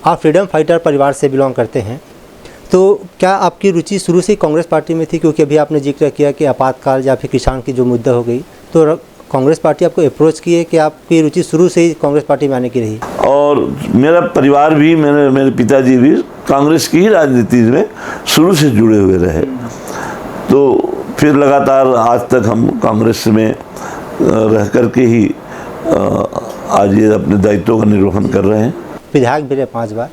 आप freedom fighter परिवार से बिलोंग करते हैं, तो क्या आपकी रुचि शुरू से ही कांग्रेस पार्टी में थी? क्योंकि अभी आपने जिक्र किया कि आपातकाल या फिर किसान की जो मुद्दा हो गई, तो कांग्रेस पार्टी आपको अप्रोच की है कि आपकी रुचि शुरू से ही कांग्रेस पार्टी में आने की रही? और मेरा परिवार भी, मेरे पिताजी भी कांग्रेस की ही राजनीति में शुरू से जुड़े हुए रहे। तो फिर लगातार आज तक हम कांग्रेस में रह कर के ही आज ये अपने दायित्वों का निर्वहन कर रहे हैं। विधायक भी रहे 5 बार,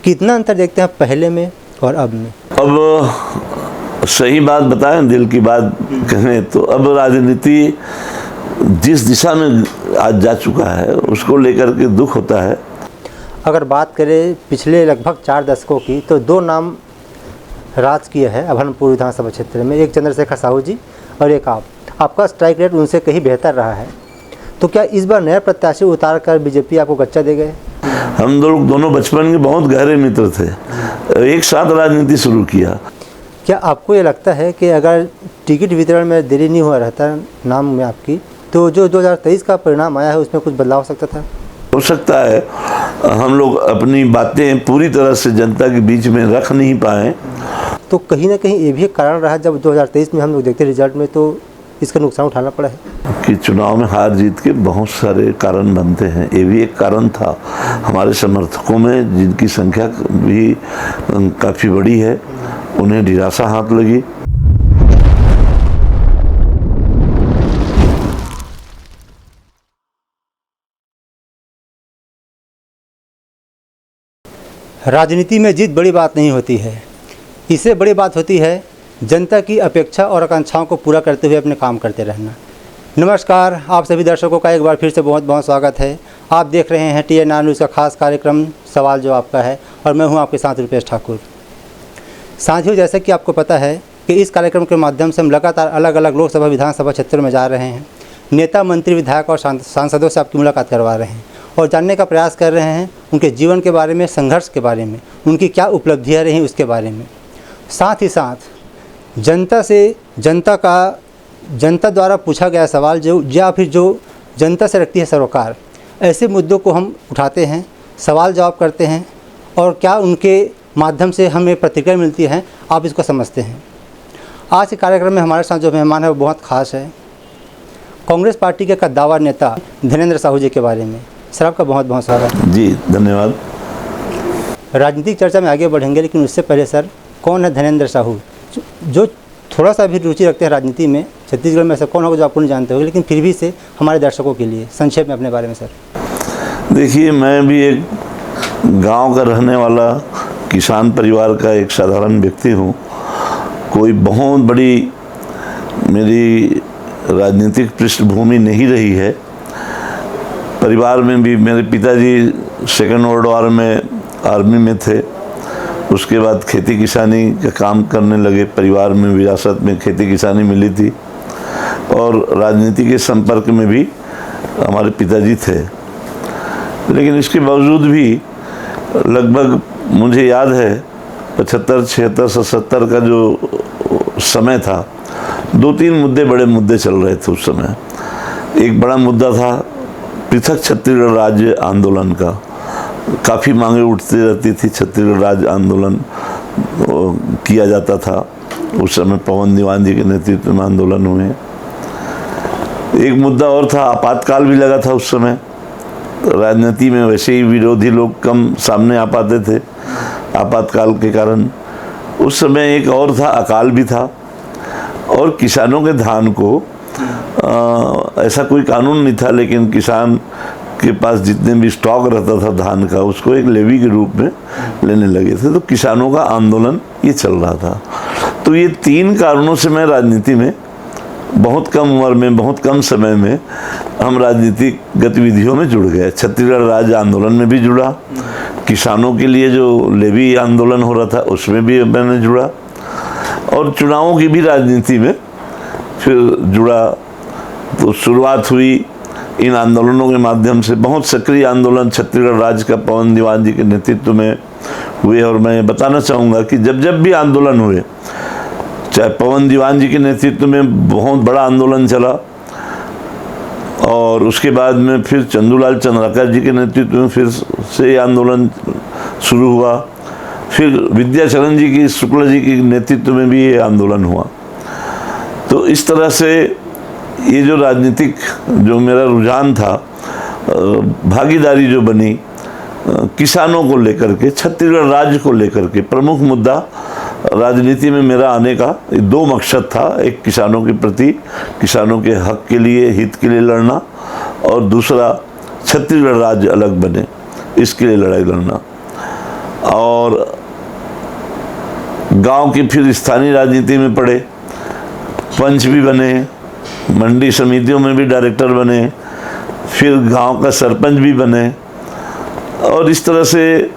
कितना अंतर देखते हैं पहले में और अब में? अब सही बात बताएं, दिल की बात कहें तो अब राजनीति जिस दिशा में आज जा चुका है उसको लेकर के दुख होता है। अगर बात करें पिछले लगभग 4 दशकों की, तो 2 नाम राज किए हैं अभनपुर विधानसभा क्षेत्र में, एक चंद्रशेखर साहू जी और एक आप। आपका स्ट्राइक रेट उनसे कहीं बेहतर रहा है, तो क्या इस बार नया प्रत्याशी उतार कर बीजेपी आपको गच्चा दे गए? हम लोग दोनों बचपन के बहुत गहरे मित्र थे, एक साथ राजनीति शुरू किया। क्या आपको ये लगता है कि अगर टिकट वितरण में देरी नहीं हुआ रहता नाम में आपकी, तो जो 2023 का परिणाम आया है उसमें कुछ बदलाव हो सकता था? हो सकता है। हम लोग अपनी बातें पूरी तरह से जनता के बीच में रख नहीं पाए। तो कहीं ना कहीं ये भी एक कारण रहा, जब 2023 में हम लोग देखते रिजल्ट में तो इसका नुकसान उठाना पड़ा है कि चुनाव में हार जीत के बहुत सारे कारण बनते हैं। ये भी एक कारण था। हमारे समर्थकों में जिनकी संख्या भी काफ़ी बड़ी है, उन्हें निराशा हाथ लगी। राजनीति में जीत बड़ी बात नहीं होती है, इससे बड़ी बात होती है जनता की अपेक्षा और आकांक्षाओं को पूरा करते हुए अपने काम करते रहना। नमस्कार, आप सभी दर्शकों का एक बार फिर से बहुत बहुत स्वागत है। आप देख रहे हैं TNR न्यूज़ का खास कार्यक्रम सवाल जवाब का है और मैं हूं आपके साथ रुपेश ठाकुर। साथियों, जैसे कि आपको पता है कि इस कार्यक्रम के माध्यम से हम लगातार अलग अलग लोकसभा विधानसभा क्षेत्रों में जा रहे हैं, नेता मंत्री विधायक और सांसदों से आपकी मुलाकात करवा रहे हैं और जानने का प्रयास कर रहे हैं उनके जीवन के बारे में, संघर्ष के बारे में, उनकी क्या उपलब्धियाँ रहीं उसके बारे में। साथ ही साथ जनता द्वारा पूछा गया सवाल जो या फिर जो जनता से रखती है सरोकार, ऐसे मुद्दों को हम उठाते हैं, सवाल जवाब करते हैं और क्या उनके माध्यम से हमें प्रतिक्रिया मिलती है, आप इसको समझते हैं। आज के कार्यक्रम में हमारे साथ जो मेहमान है वो बहुत ख़ास है, कांग्रेस पार्टी के कद्दावर नेता धनेंद्र साहू जी के बारे में। सर, आपका बहुत बहुत स्वागत है। जी धन्यवाद। राजनीतिक चर्चा में आगे बढ़ेंगे, लेकिन उससे पहले सर, कौन है धनेंद्र साहू? जो थोड़ा सा भी रुचि रखते हैं राजनीति में, छत्तीसगढ़ में ऐसा कौन होगा जो आपको नहीं जानते होंगे, लेकिन फिर भी से हमारे दर्शकों के लिए संक्षेप में अपने बारे में सर। देखिए, मैं भी एक गांव का रहने वाला किसान परिवार का एक साधारण व्यक्ति हूँ। कोई बहुत बड़ी मेरी राजनीतिक पृष्ठभूमि नहीं रही है। परिवार में भी मेरे पिताजी 2nd वर्ल्ड वॉर में आर्मी में थे, उसके बाद खेती किसानी का काम करने लगे। परिवार में विरासत में खेती किसानी मिली थी और राजनीति के संपर्क में भी हमारे पिताजी थे। लेकिन इसके बावजूद भी लगभग मुझे याद है 75, 76, 77 का जो समय था, 2-3 मुद्दे, बड़े मुद्दे चल रहे थे उस समय। एक बड़ा मुद्दा था पृथक छत्तीसगढ़ राज्य आंदोलन का। काफ़ी मांगे उठती रहती थी, छत्तीसगढ़ राज्य आंदोलन किया जाता था। उस समय पवन दीवान जी के नेतृत्व में आंदोलन हुए। एक मुद्दा और था, आपातकाल भी लगा था उस समय। राजनीति में वैसे ही विरोधी लोग कम सामने आ पाते थे आपातकाल के कारण। उस समय एक और था, अकाल भी था और किसानों के धान को ऐसा कोई कानून नहीं था, लेकिन किसान के पास जितने भी स्टॉक रहता था धान का, उसको एक लेवी के रूप में लेने लगे थे। तो किसानों का आंदोलन ये चल रहा था। तो ये 3 कारणों से मैं राजनीति में बहुत कम उम्र में, बहुत कम समय में हम राजनीतिक गतिविधियों में जुड़ गए। छत्तीसगढ़ राज्य आंदोलन में भी जुड़ा, किसानों के लिए जो लेवी आंदोलन हो रहा था उसमें भी मैंने जुड़ा और चुनावों की भी राजनीति में फिर जुड़ा। तो शुरुआत हुई इन आंदोलनों के माध्यम से। बहुत सक्रिय आंदोलन छत्तीसगढ़ राज्य का पवन दीवान जी के नेतृत्व में हुए और मैं बताना चाहूँगा कि जब जब भी आंदोलन हुए, चाहे पवन दीवान जी के नेतृत्व में बहुत बड़ा आंदोलन चला और उसके बाद में फिर चंदूलाल चंद्राकर जी के नेतृत्व में फिर से आंदोलन शुरू हुआ। फिर विद्याचरण जी की, शुक्ला जी के नेतृत्व में भी ये आंदोलन हुआ। तो इस तरह से ये जो राजनीतिक जो मेरा रुझान था, भागीदारी जो बनी किसानों को लेकर के, छत्तीसगढ़ राज्य को लेकर के, प्रमुख मुद्दा राजनीति में मेरा आने का दो मकसद था। एक किसानों के प्रति, किसानों के हक के लिए, हित के लिए लड़ना, और दूसरा छत्तीसगढ़ राज्य अलग बने, इसके लिए लड़ाई लड़ना। और गांव की फिर स्थानीय राजनीति में पड़े, पंच भी बने, मंडी समितियों में भी डायरेक्टर बने, फिर गांव का सरपंच भी बने, और इस तरह से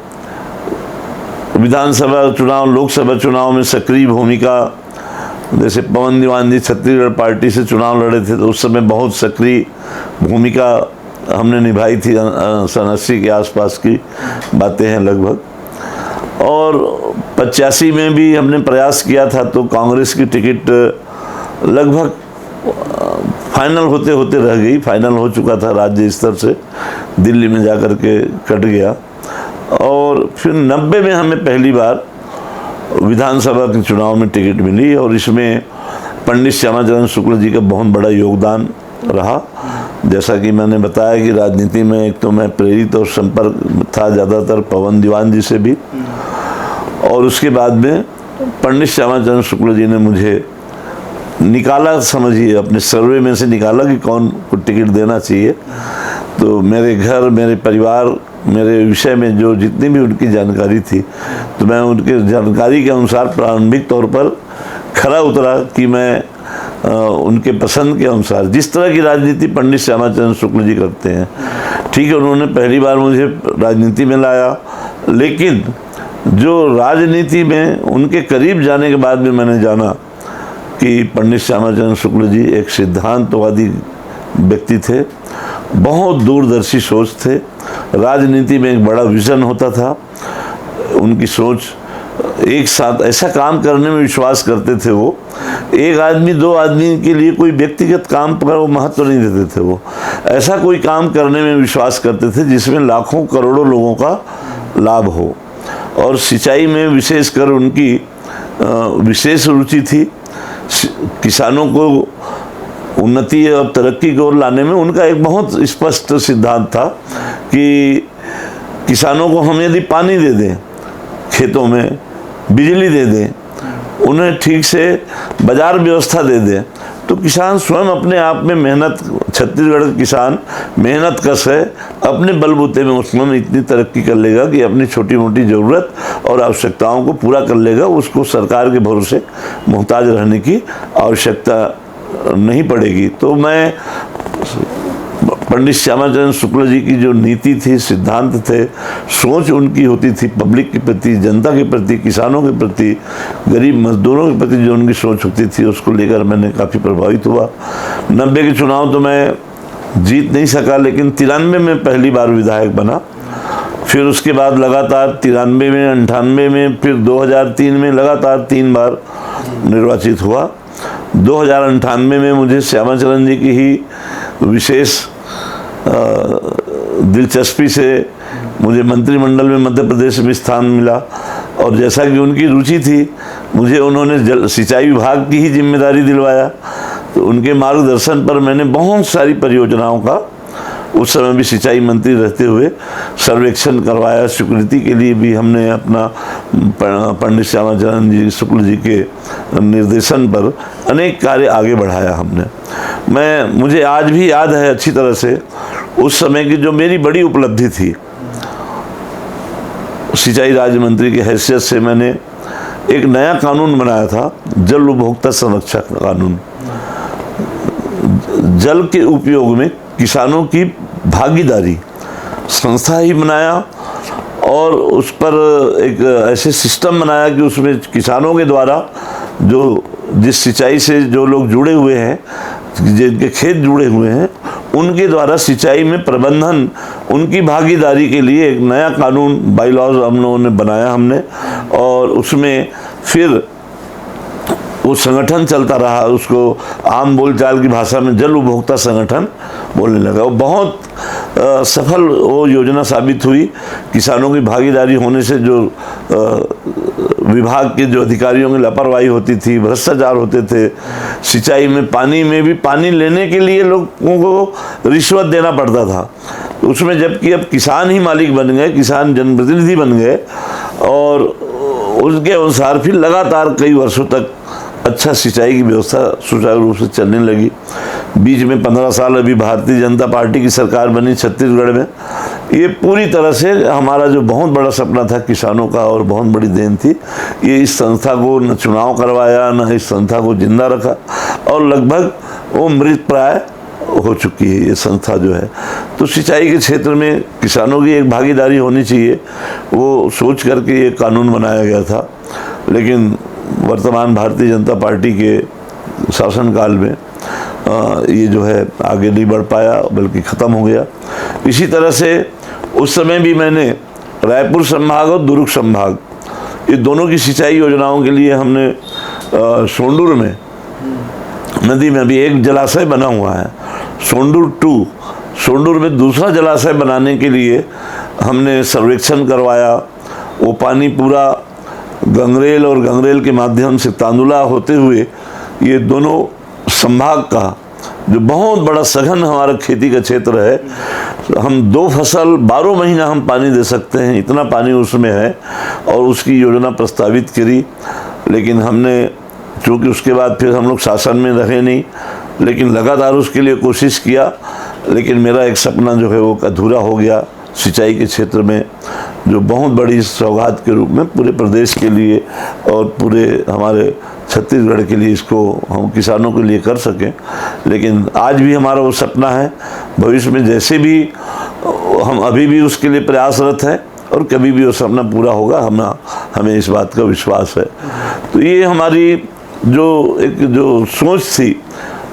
विधानसभा चुनाव, लोकसभा चुनाव में सक्रिय भूमिका, जैसे पवन दीवान जी छत्तीसगढ़ पार्टी से चुनाव लड़े थे तो उस समय बहुत सक्रिय भूमिका हमने निभाई थी। सन 80 के आसपास की बातें हैं लगभग। और 85 में भी हमने प्रयास किया था, तो कांग्रेस की टिकट लगभग फाइनल होते होते रह गई। फाइनल हो चुका था राज्य स्तर से, दिल्ली में जाकर के कट गया। और फिर 90 में हमें पहली बार विधानसभा के चुनाव में टिकट मिली, और इसमें पंडित श्यामाचरण शुक्ल जी का बहुत बड़ा योगदान रहा। जैसा कि मैंने बताया कि राजनीति में एक तो मैं प्रेरित और संपर्क था ज़्यादातर पवन दीवान जी से भी, और उसके बाद में पंडित श्यामाचरण शुक्ल जी ने मुझे निकाला, समझिए अपने सर्वे में से निकाला कि कौन को टिकट देना चाहिए। तो मेरे घर, मेरे परिवार, मेरे विषय में जो जितनी भी उनकी जानकारी थी, तो मैं उनके जानकारी के अनुसार प्रारंभिक तौर पर खरा उतरा कि मैं उनके पसंद के अनुसार, जिस तरह की राजनीति पंडित श्यामाचरण शुक्ल जी करते हैं, ठीक है, उन्होंने पहली बार मुझे राजनीति में लाया। लेकिन जो राजनीति में उनके करीब जाने के बाद में मैंने जाना कि पंडित श्यामाचरण शुक्ल जी एक सिद्धांतवादी व्यक्ति थे, बहुत दूरदर्शी सोच थे, राजनीति में एक बड़ा विजन होता था। उनकी सोच, एक साथ ऐसा काम करने में विश्वास करते थे वो। एक आदमी, दो आदमी के लिए कोई व्यक्तिगत काम पर वो महत्व नहीं देते थे। वो ऐसा कोई काम करने में विश्वास करते थे जिसमें लाखों करोड़ों लोगों का लाभ हो। और सिंचाई में विशेषकर उनकी विशेष रुचि थी। किसानों को उन्नति और तरक्की की ओर लाने में उनका एक बहुत स्पष्ट सिद्धांत था कि किसानों को हम यदि पानी दे दें, खेतों में बिजली दे दें, उन्हें ठीक से बाजार व्यवस्था दे दें, तो किसान स्वयं अपने आप में मेहनत, छत्तीसगढ़ का किसान मेहनत कश है, अपने बलबूते में उसमें इतनी तरक्की कर लेगा कि अपनी छोटी मोटी ज़रूरत और आवश्यकताओं को पूरा कर लेगा। उसको सरकार के भरोसे मोहताज रहने की आवश्यकता नहीं पड़ेगी। तो मैं पंडित श्यामाचरण शुक्ल जी की जो नीति थी, सिद्धांत थे, सोच उनकी होती थी पब्लिक के प्रति, जनता के प्रति, किसानों के प्रति, गरीब मजदूरों के प्रति जो उनकी सोच होती थी, उसको लेकर मैंने काफ़ी प्रभावित हुआ। 90 के चुनाव तो मैं जीत नहीं सका, लेकिन 93 में पहली बार विधायक बना। फिर उसके बाद लगातार 93 में, 98 में, फिर 2003 में लगातार 3 बार निर्वाचित हुआ। 2098 में मुझे श्यामाचरण जी की ही विशेष दिलचस्पी से मुझे मंत्रिमंडल में मध्य प्रदेश में स्थान मिला। और जैसा कि उनकी रुचि थी, मुझे उन्होंने सिंचाई विभाग की ही जिम्मेदारी दिलवाया। तो उनके मार्गदर्शन पर मैंने बहुत सारी परियोजनाओं का, उस समय भी सिंचाई मंत्री रहते हुए, सर्वेक्षण करवाया। स्वीकृति के लिए भी हमने अपना पंडित श्यामाचरण जी शुक्ल जी के निर्देशन पर अनेक कार्य आगे बढ़ाया हमने। मुझे आज भी याद है अच्छी तरह से उस समय की जो मेरी बड़ी उपलब्धि थी। सिंचाई राज्य मंत्री की हैसियत से मैंने एक नया कानून बनाया था, जल उपभोक्ता संरक्षण कानून। जल के उपयोग में किसानों की भागीदारी संस्था ही बनाया, और उस पर एक ऐसे सिस्टम बनाया कि उसमें किसानों के द्वारा जो जिस सिंचाई से जो लोग जुड़े हुए हैं, जिनके खेत जुड़े हुए हैं, उनके द्वारा सिंचाई में प्रबंधन, उनकी भागीदारी के लिए एक नया कानून, बाईलॉज हम लोगों ने बनाया हमने। और उसमें फिर वो संगठन चलता रहा, उसको आम बोलचाल की भाषा में जल उपभोक्ता संगठन बोलने लगा। वो बहुत सफल वो योजना साबित हुई। किसानों की भागीदारी होने से जो विभाग के जो अधिकारियों की लापरवाही होती थी, भ्रष्टाचार होते थे, सिंचाई में पानी में भी पानी लेने के लिए लोगों को रिश्वत देना पड़ता था, उसमें जबकि अब किसान ही मालिक बन गए, किसान जनप्रतिनिधि बन गए और उसके अनुसार फिर लगातार कई वर्षों तक अच्छा सिंचाई की व्यवस्था सुचारू रूप से चलने लगी। बीच में 15 साल अभी भारतीय जनता पार्टी की सरकार बनी छत्तीसगढ़ में। ये पूरी तरह से हमारा जो बहुत बड़ा सपना था किसानों का और बहुत बड़ी देन थी, ये इस संस्था को न चुनाव करवाया, न इस संस्था को जिंदा रखा और लगभग वो मृत प्राय हो चुकी है ये संस्था जो है। तो सिंचाई के क्षेत्र में किसानों की एक भागीदारी होनी चाहिए, वो सोच करके ये कानून बनाया गया था। लेकिन वर्तमान भारतीय जनता पार्टी के शासनकाल में ये जो है आगे नहीं बढ़ पाया, बल्कि ख़त्म हो गया। इसी तरह से उस समय भी मैंने रायपुर संभाग और दुर्ग संभाग, ये दोनों की सिंचाई योजनाओं के लिए हमने सोंडूर में नदी में भी एक जलाशय बना हुआ है, सोंडूर 2, सोंडूर में दूसरा जलाशय बनाने के लिए हमने सर्वेक्षण करवाया। वो पानी पूरा गंगरेल और गंगरेल के माध्यम से तांदुला होते हुए ये दोनों संभाग का जो बहुत बड़ा सघन हमारा खेती का क्षेत्र है, हम 2 फसल 12 महीना हम पानी दे सकते हैं, इतना पानी उसमें है और उसकी योजना प्रस्तावित करी। लेकिन हमने चूँकि उसके बाद फिर हम लोग शासन में रहे नहीं, लेकिन लगातार उसके लिए कोशिश किया, लेकिन मेरा एक सपना जो है वो अधूरा हो गया। सिंचाई के क्षेत्र में जो बहुत बड़ी सौगात के रूप में पूरे प्रदेश के लिए और पूरे हमारे छत्तीसगढ़ के लिए इसको हम किसानों के लिए कर सकें। लेकिन आज भी हमारा वो सपना है, भविष्य में जैसे भी हम अभी भी उसके लिए प्रयासरत हैं और कभी भी वो सपना पूरा होगा, हमें इस बात का विश्वास है। तो ये हमारी जो सोच थी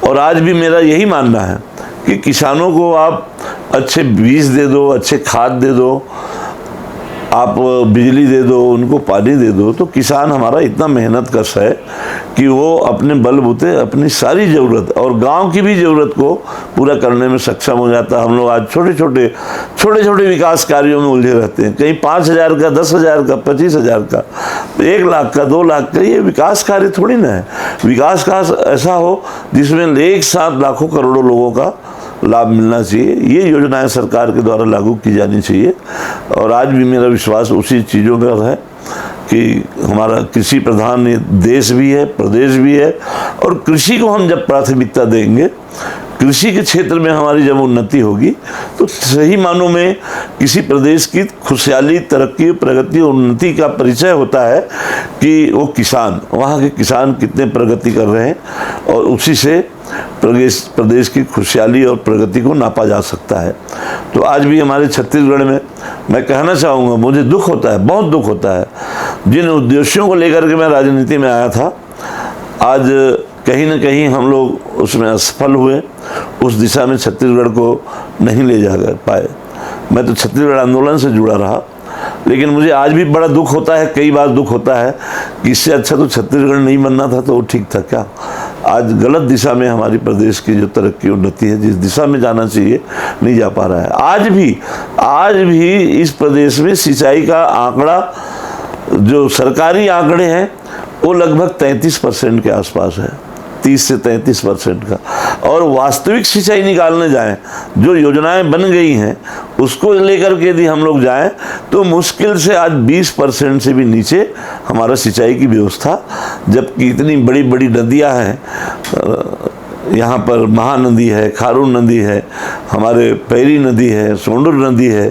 और आज भी मेरा यही मानना है कि किसानों को आप अच्छे बीज दे दो, अच्छे खाद दे दो, आप बिजली दे दो, उनको पानी दे दो, तो किसान हमारा इतना मेहनत कश है कि वो अपने बलबूते अपनी सारी ज़रूरत और गांव की भी ज़रूरत को पूरा करने में सक्षम हो जाता है। हम लोग आज छोटे छोटे विकास कार्यों में उलझे रहते हैं, कहीं 5,000 का, 10,000 का, 25,000 का, 1 लाख का, 2 लाख का, ये विकास कार्य थोड़ी ना है। विकास का ऐसा हो जिसमें एक साथ लाखों करोड़ों लोगों का लाभ मिलना चाहिए। ये योजनाएं सरकार के द्वारा लागू की जानी चाहिए और आज भी मेरा विश्वास उसी चीज़ों का है कि हमारा कृषि प्रधान ये देश भी है, प्रदेश भी है और कृषि को हम जब प्राथमिकता देंगे, कृषि के क्षेत्र में हमारी जब उन्नति होगी तो सही मानों में किसी प्रदेश की खुशहाली, तरक्की, प्रगति और उन्नति का परिचय होता है कि वो किसान, वहाँ के किसान कितने प्रगति कर रहे हैं और उसी से प्रदेश की खुशहाली और प्रगति को नापा जा सकता है। तो आज भी हमारे छत्तीसगढ़ में मैं कहना चाहूँगा, मुझे दुख होता है, बहुत दुख होता है, जिन उद्देश्यों को लेकर के मैं राजनीति में आया था, आज कहीं न कहीं हम लोग उसमें असफल हुए, उस दिशा में छत्तीसगढ़ को नहीं ले जा पाए। मैं तो छत्तीसगढ़ आंदोलन से जुड़ा रहा, लेकिन मुझे आज भी बड़ा दुख होता है, कई बार दुख होता है कि इससे अच्छा तो छत्तीसगढ़ नहीं बनना था तो वो ठीक था क्या। आज गलत दिशा में हमारी प्रदेश की जो तरक्की उन्नति है, जिस दिशा में जाना चाहिए नहीं जा पा रहा है। आज भी इस प्रदेश में सिंचाई का आंकड़ा, जो सरकारी आंकड़े हैं, वो लगभग 33% के आसपास है, 30 से 33% का। और वास्तविक सिंचाई निकालने जाएं, जो योजनाएं बन गई हैं उसको लेकर के यदि हम लोग जाएं तो मुश्किल से आज 20% से भी नीचे हमारा सिंचाई की व्यवस्था, जबकि इतनी बड़ी बड़ी नदियां हैं, यहाँ पर महानदी है, खारून नदी है, हमारे पैरी नदी है, सोंडूर नदी है,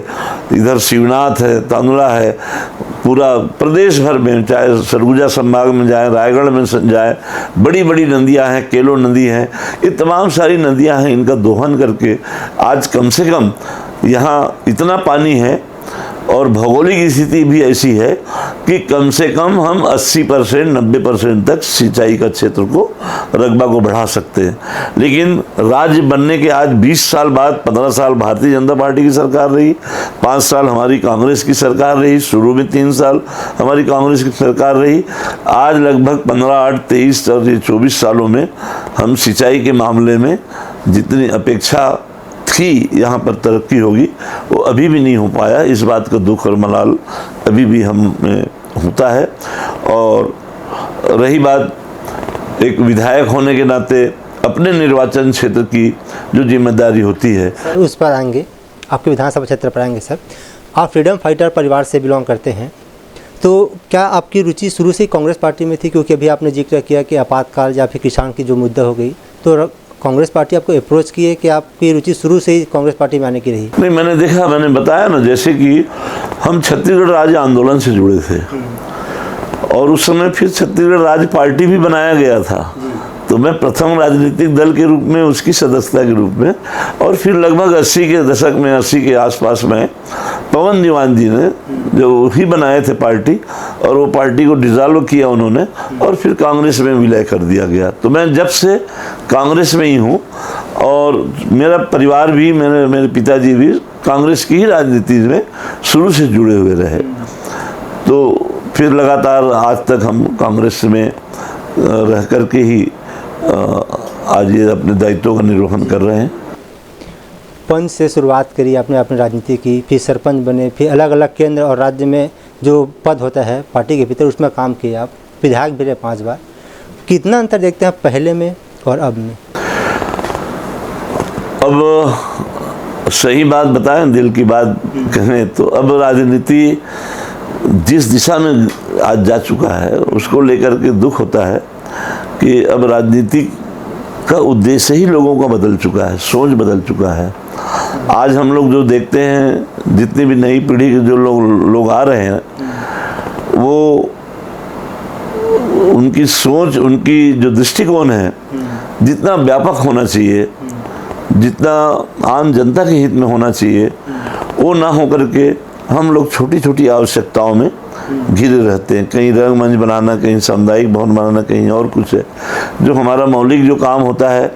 इधर शिवनाथ है, तांदुला है, पूरा प्रदेश भर में, चाहे सरगुजा संभाग में जाए, रायगढ़ में जाए, बड़ी बड़ी नदियां हैं, केलो नदी है, ये तमाम सारी नदियां हैं। इनका दोहन करके आज कम से कम यहाँ इतना पानी है और भौगोलिक स्थिति भी ऐसी है कि कम से कम हम 80% 90% तक सिंचाई का क्षेत्र को रकबा को बढ़ा सकते हैं। लेकिन राज्य बनने के आज 20 साल बाद 15 साल भारतीय जनता पार्टी की सरकार रही, 5 साल हमारी कांग्रेस की सरकार रही, शुरू में 3 साल हमारी कांग्रेस की सरकार रही। आज लगभग 15, 8, 23 और 24 सालों में हम सिंचाई के मामले में जितनी अपेक्षा थी यहाँ पर तरक्की होगी वो अभी भी नहीं हो पाया। इस बात का दुख और मलाल अभी भी हमें होता है। और रही बात एक विधायक होने के नाते अपने निर्वाचन क्षेत्र की जो जिम्मेदारी होती है, उस पर आएंगे, आपके विधानसभा क्षेत्र पर आएंगे। सर, आप फ्रीडम फाइटर परिवार से बिलोंग करते हैं, तो क्या आपकी रुचि शुरू से ही कांग्रेस पार्टी में थी? क्योंकि अभी आपने जिक्र किया कि आपातकाल या फिर किसान की जो मुद्दा हो गई, तो कांग्रेस पार्टी आपको अप्रोच की है कि आपकी रुचि शुरू से ही कांग्रेस पार्टी में आने की रही? नहीं, मैंने देखा, मैंने बताया ना, जैसे कि हम छत्तीसगढ़ राज्य आंदोलन से जुड़े थे और उस समय फिर छत्तीसगढ़ राज्य पार्टी भी बनाया गया था, तो मैं प्रथम राजनीतिक दल के रूप में उसकी सदस्यता के रूप में, और फिर लगभग 80 के दशक में 80 के आसपास में पवन दीवान जी ने जो ही बनाए थे पार्टी, और वो पार्टी को डिसॉल्व किया उन्होंने और फिर कांग्रेस में विलय कर दिया गया। तो मैं जब से कांग्रेस में ही हूँ और मेरा परिवार भी, मेरे पिताजी भी कांग्रेस की ही राजनीति में शुरू से जुड़े हुए रहे। तो फिर लगातार आज तक हम कांग्रेस में रह कर के ही आज ये अपने दायित्वों का निर्वहन कर रहे हैं। पंच से शुरुआत करी आपने अपनी राजनीति की, फिर सरपंच बने, फिर अलग अलग केंद्र और राज्य में जो पद होता है पार्टी के भीतर उसमें काम किए आप, विधायक भी रहे 5 बार। कितना अंतर देखते हैं पहले में और अब में? अब सही बात बताएं, दिल की बात कहें तो अब राजनीति जिस दिशा में आज जा चुका है उसको लेकर के दुख होता है कि अब राजनीति का उद्देश्य ही लोगों का बदल चुका है, सोच बदल चुका है। आज हम लोग जो देखते हैं, जितनी भी नई पीढ़ी के जो लोग आ रहे हैं, वो उनकी सोच, उनकी जो दृष्टिकोण है, जितना व्यापक होना चाहिए, जितना आम जनता के हित में होना चाहिए, वो ना हो करके हम लोग छोटी छोटी आवश्यकताओं में घिरे रहते हैं। कहीं रंगमंच बनाना, कहीं सामुदायिक भवन बनाना, कहीं और कुछ है। जो हमारा मौलिक जो काम होता है,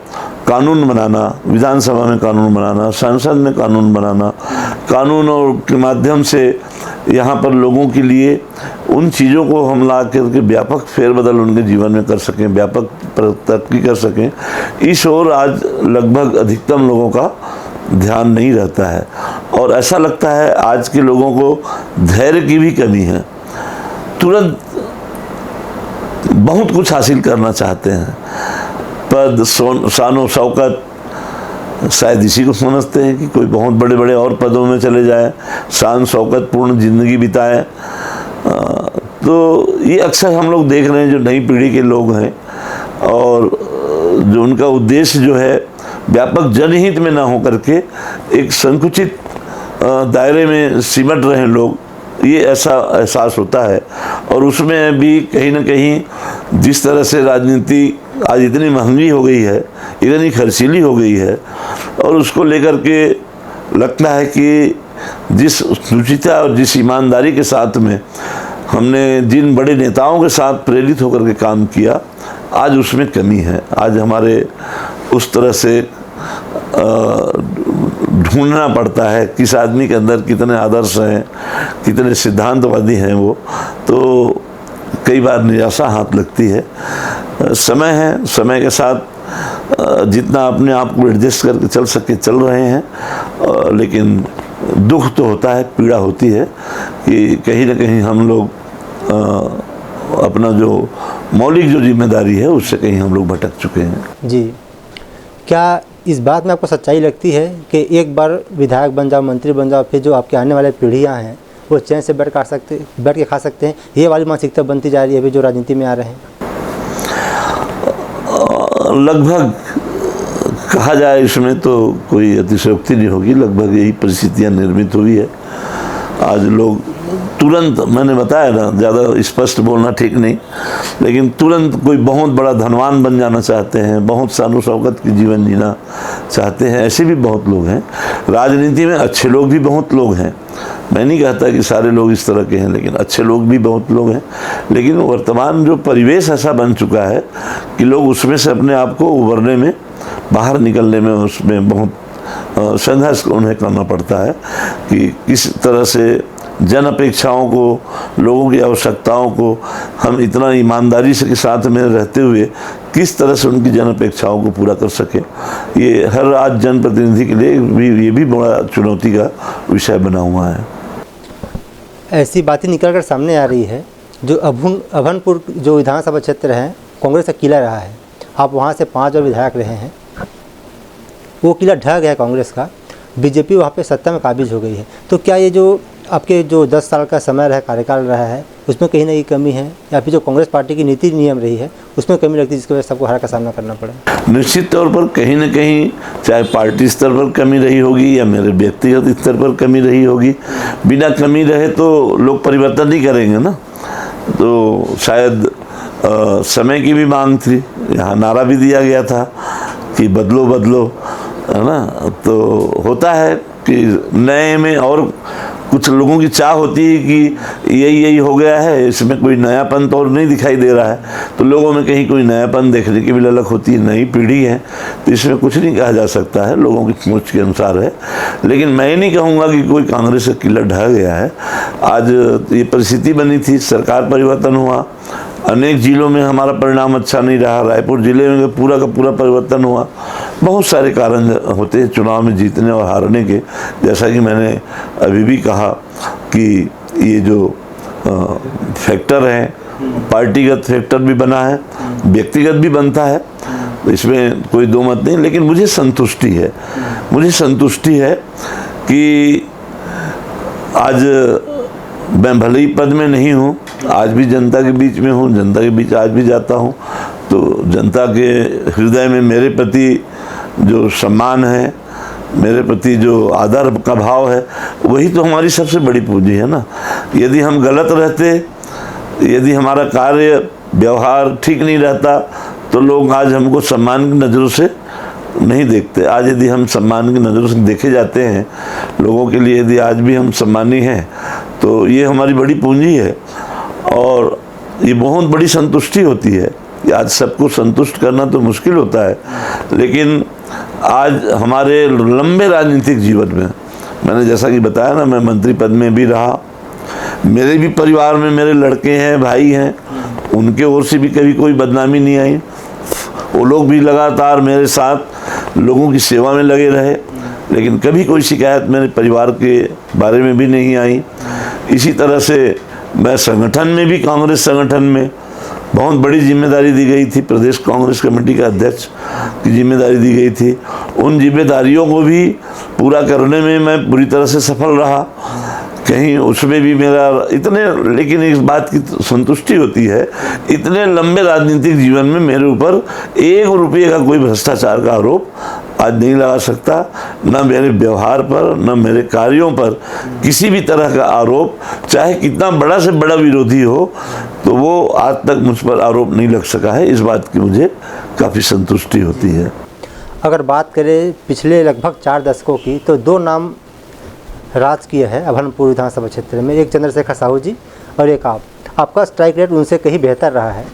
कानून बनाना, विधानसभा में कानून बनाना, संसद में कानून बनाना, कानून और के माध्यम से यहाँ पर लोगों के लिए उन चीज़ों को हम ला करके व्यापक फेरबदल उनके जीवन में कर सकें, व्यापक तरक्की कर सकें, इस ओर आज लगभग अधिकतम लोगों का ध्यान नहीं रहता है। और ऐसा लगता है आज के लोगों को धैर्य की भी कमी है, तुरंत बहुत कुछ हासिल करना चाहते हैं। पद, शान शौकत, शायद इसी को समझते हैं कि कोई बहुत बड़े बड़े और पदों में चले जाए, शान शौकत पूर्ण जिंदगी बिताए। तो ये अक्सर हम लोग देख रहे हैं, जो नई पीढ़ी के लोग हैं और जो उनका उद्देश्य जो है व्यापक जनहित में ना हो करके एक संकुचित दायरे में सिमट रहे लोग, ये ऐसा एहसास होता है। और उसमें भी कहीं ना कहीं जिस तरह से राजनीति आज इतनी महंगी हो गई है, इतनी खर्चीली हो गई है, और उसको लेकर के लगता है कि जिस शुचिता और जिस ईमानदारी के साथ में हमने जिन बड़े नेताओं के साथ प्रेरित होकर के काम किया, आज उसमें कमी है। आज हमारे उस तरह से ढूंढना पड़ता है किस आदमी के अंदर कितने आदर्श हैं, कितने सिद्धांतवादी हैं वो, तो कई बार निराशा हाथ लगती है। समय है, समय के साथ जितना अपने आप को एडजस्ट करके चल सके चल रहे हैं, लेकिन दुख तो होता है, पीड़ा होती है कि कहीं ना कहीं हम लोग अपना जो मौलिक जो जिम्मेदारी है उससे कहीं हम लोग भटक चुके हैं। जी, क्या इस बात में आपको सच्चाई लगती है कि एक बार विधायक बन जाओ, मंत्री बन जाओ, फिर जो आपके आने वाले पीढ़ियां हैं वो चैन से बैठ के खा सकते हैं, ये वाली मानसिकता बनती जा रही है अभी जो राजनीति में आ रहे हैं? लगभग कहा जाए इसमें तो कोई अतिशयोक्ति नहीं होगी, लगभग यही परिस्थितियां निर्मित हुई है। आज लोग तुरंत, मैंने बताया ना, ज़्यादा स्पष्ट बोलना ठीक नहीं, लेकिन तुरंत कोई बहुत बड़ा धनवान बन जाना चाहते हैं, बहुत शान शौकत की जीवन जीना चाहते हैं। ऐसे भी बहुत लोग हैं, राजनीति में अच्छे लोग भी बहुत लोग हैं, मैं नहीं कहता कि सारे लोग इस तरह के हैं, लेकिन अच्छे लोग भी बहुत लोग हैं। लेकिन वर्तमान जो परिवेश ऐसा बन चुका है कि लोग उसमें से अपने आप को उभरने में, बाहर निकलने में, उसमें बहुत संघर्ष उन्हें करना पड़ता है कि किस तरह से जन अपेक्षाओं को, लोगों की आवश्यकताओं को हम इतना ईमानदारी से के साथ में रहते हुए किस तरह से उनकी जन अपेक्षाओं को पूरा कर सके। ये हर आज जनप्रतिनिधि के लिए भी ये भी बड़ा चुनौती का विषय बना हुआ है। ऐसी बातें निकल कर सामने आ रही है, जो अभनपुर जो विधानसभा क्षेत्र है कांग्रेस का किला रहा है, आप वहाँ से 5 बार विधायक रहे हैं, वो किला ढह गया कांग्रेस का, बीजेपी वहाँ पे सत्ता में काबिज हो गई है। तो क्या ये जो आपके जो 10 साल का समय रहा, कार्यकाल रहा है, उसमें कहीं ना कहीं कमी है, या फिर जो कांग्रेस पार्टी की नीति नियम रही है उसमें कमी लगती है, जिसकी वजह से सबको हार का सामना करना पड़ा? निश्चित तौर पर कहीं ना कहीं, चाहे पार्टी स्तर पर कमी रही होगी या मेरे व्यक्तिगत स्तर पर कमी रही होगी। बिना कमी रहे तो लोग परिवर्तन नहीं करेंगे ना। तो शायद समय की भी मांग थी, यहाँ नारा भी दिया गया था कि बदलो बदलो, है ना। तो होता है कि नए में, और कुछ लोगों की चाह होती है कि यही हो गया है, इसमें कोई नयापन तो और नहीं दिखाई दे रहा है, तो लोगों में कहीं कोई नयापन देखने की भी ललक होती है। नई पीढ़ी है तो इसमें कुछ नहीं कहा जा सकता है, लोगों की सोच के अनुसार है। लेकिन मैं ये नहीं कहूँगा कि कोई कांग्रेस का किला ढह गया है। आज ये परिस्थिति बनी थी, सरकार परिवर्तन हुआ, अनेक जिलों में हमारा परिणाम अच्छा नहीं रहा, रायपुर जिले में पूरा का पूरा परिवर्तन हुआ। बहुत सारे कारण होते हैं चुनाव में जीतने और हारने के। जैसा कि मैंने अभी भी कहा कि ये जो फैक्टर है, पार्टीगत फैक्टर भी बना है, व्यक्तिगत भी बनता है, इसमें कोई दो मत नहीं। लेकिन मुझे संतुष्टि है कि आज मैं भले ही पद में नहीं हूँ, आज भी जनता के बीच में हूँ, जनता के बीच आज भी जाता हूँ, तो जनता के हृदय में मेरे प्रति जो सम्मान है, मेरे प्रति जो आदर का भाव है, वही तो हमारी सबसे बड़ी पूंजी है ना। यदि हम गलत रहते, यदि हमारा कार्य व्यवहार ठीक नहीं रहता, तो लोग आज हमको सम्मान की नज़रों से नहीं देखते। आज यदि हम सम्मान की नज़रों से देखे जाते हैं लोगों के लिए, यदि आज भी हम सम्मानी हैं, तो ये हमारी बड़ी पूंजी है। और ये बहुत बड़ी संतुष्टि होती है कि आज सबको संतुष्ट करना तो मुश्किल होता है, लेकिन आज हमारे लंबे राजनीतिक जीवन में, मैंने जैसा कि बताया ना, मैं मंत्री पद में भी रहा, मेरे भी परिवार में मेरे लड़के हैं, भाई हैं, उनके ओर से भी कभी कोई बदनामी नहीं आई। वो लोग भी लगातार मेरे साथ लोगों की सेवा में लगे रहे, लेकिन कभी कोई शिकायत मेरे परिवार के बारे में भी नहीं आई। इसी तरह से मैं संगठन में भी, कांग्रेस संगठन में बहुत बड़ी जिम्मेदारी दी गई थी, प्रदेश कांग्रेस कमेटी का अध्यक्ष की जिम्मेदारी दी गई थी। उन जिम्मेदारियों को भी पूरा करने में मैं पूरी तरह से सफल रहा, कहीं उसमें भी मेरा इतने, लेकिन इस बात की संतुष्टि होती है, इतने लंबे राजनीतिक जीवन में मेरे ऊपर 1 रुपये का कोई भ्रष्टाचार का आरोप आज नहीं लगा सकता। न मेरे व्यवहार पर, न मेरे कार्यों पर किसी भी तरह का आरोप, चाहे कितना बड़ा से बड़ा विरोधी हो, तो वो आज तक मुझ पर आरोप नहीं लग सका है। इस बात की मुझे काफ़ी संतुष्टि होती है। अगर बात करें पिछले लगभग 4 दशकों की, तो 2 नाम राज किए हैं अभनपुर विधानसभा क्षेत्र में, एक चंद्रशेखर साहू जी और एक आपका स्ट्राइक रेट उनसे कहीं बेहतर रहा है।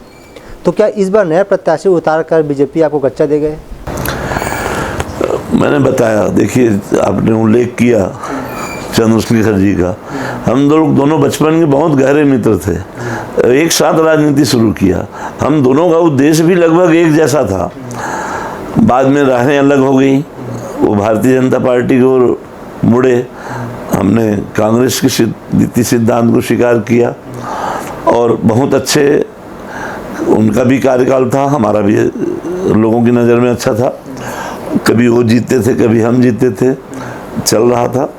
तो क्या इस बार नए प्रत्याशी उतार कर बीजेपी आपको गच्चा दे गए? मैंने बताया, देखिए आपने उल्लेख किया चंद्रशेखर जी का, हम दोनों बचपन के बहुत गहरे मित्र थे, एक साथ राजनीति शुरू किया। हम दोनों का उद्देश्य भी लगभग एक जैसा था। बाद में राहें अलग हो गई, वो भारतीय जनता पार्टी की ओर मुड़े, हमने कांग्रेस के नीति सिद्धांत को स्वीकार किया, और बहुत अच्छे उनका भी कार्यकाल था, हमारा भी लोगों की नज़र में अच्छा था। कभी वो जीतते थे, कभी हम जीतते थे, चल रहा था।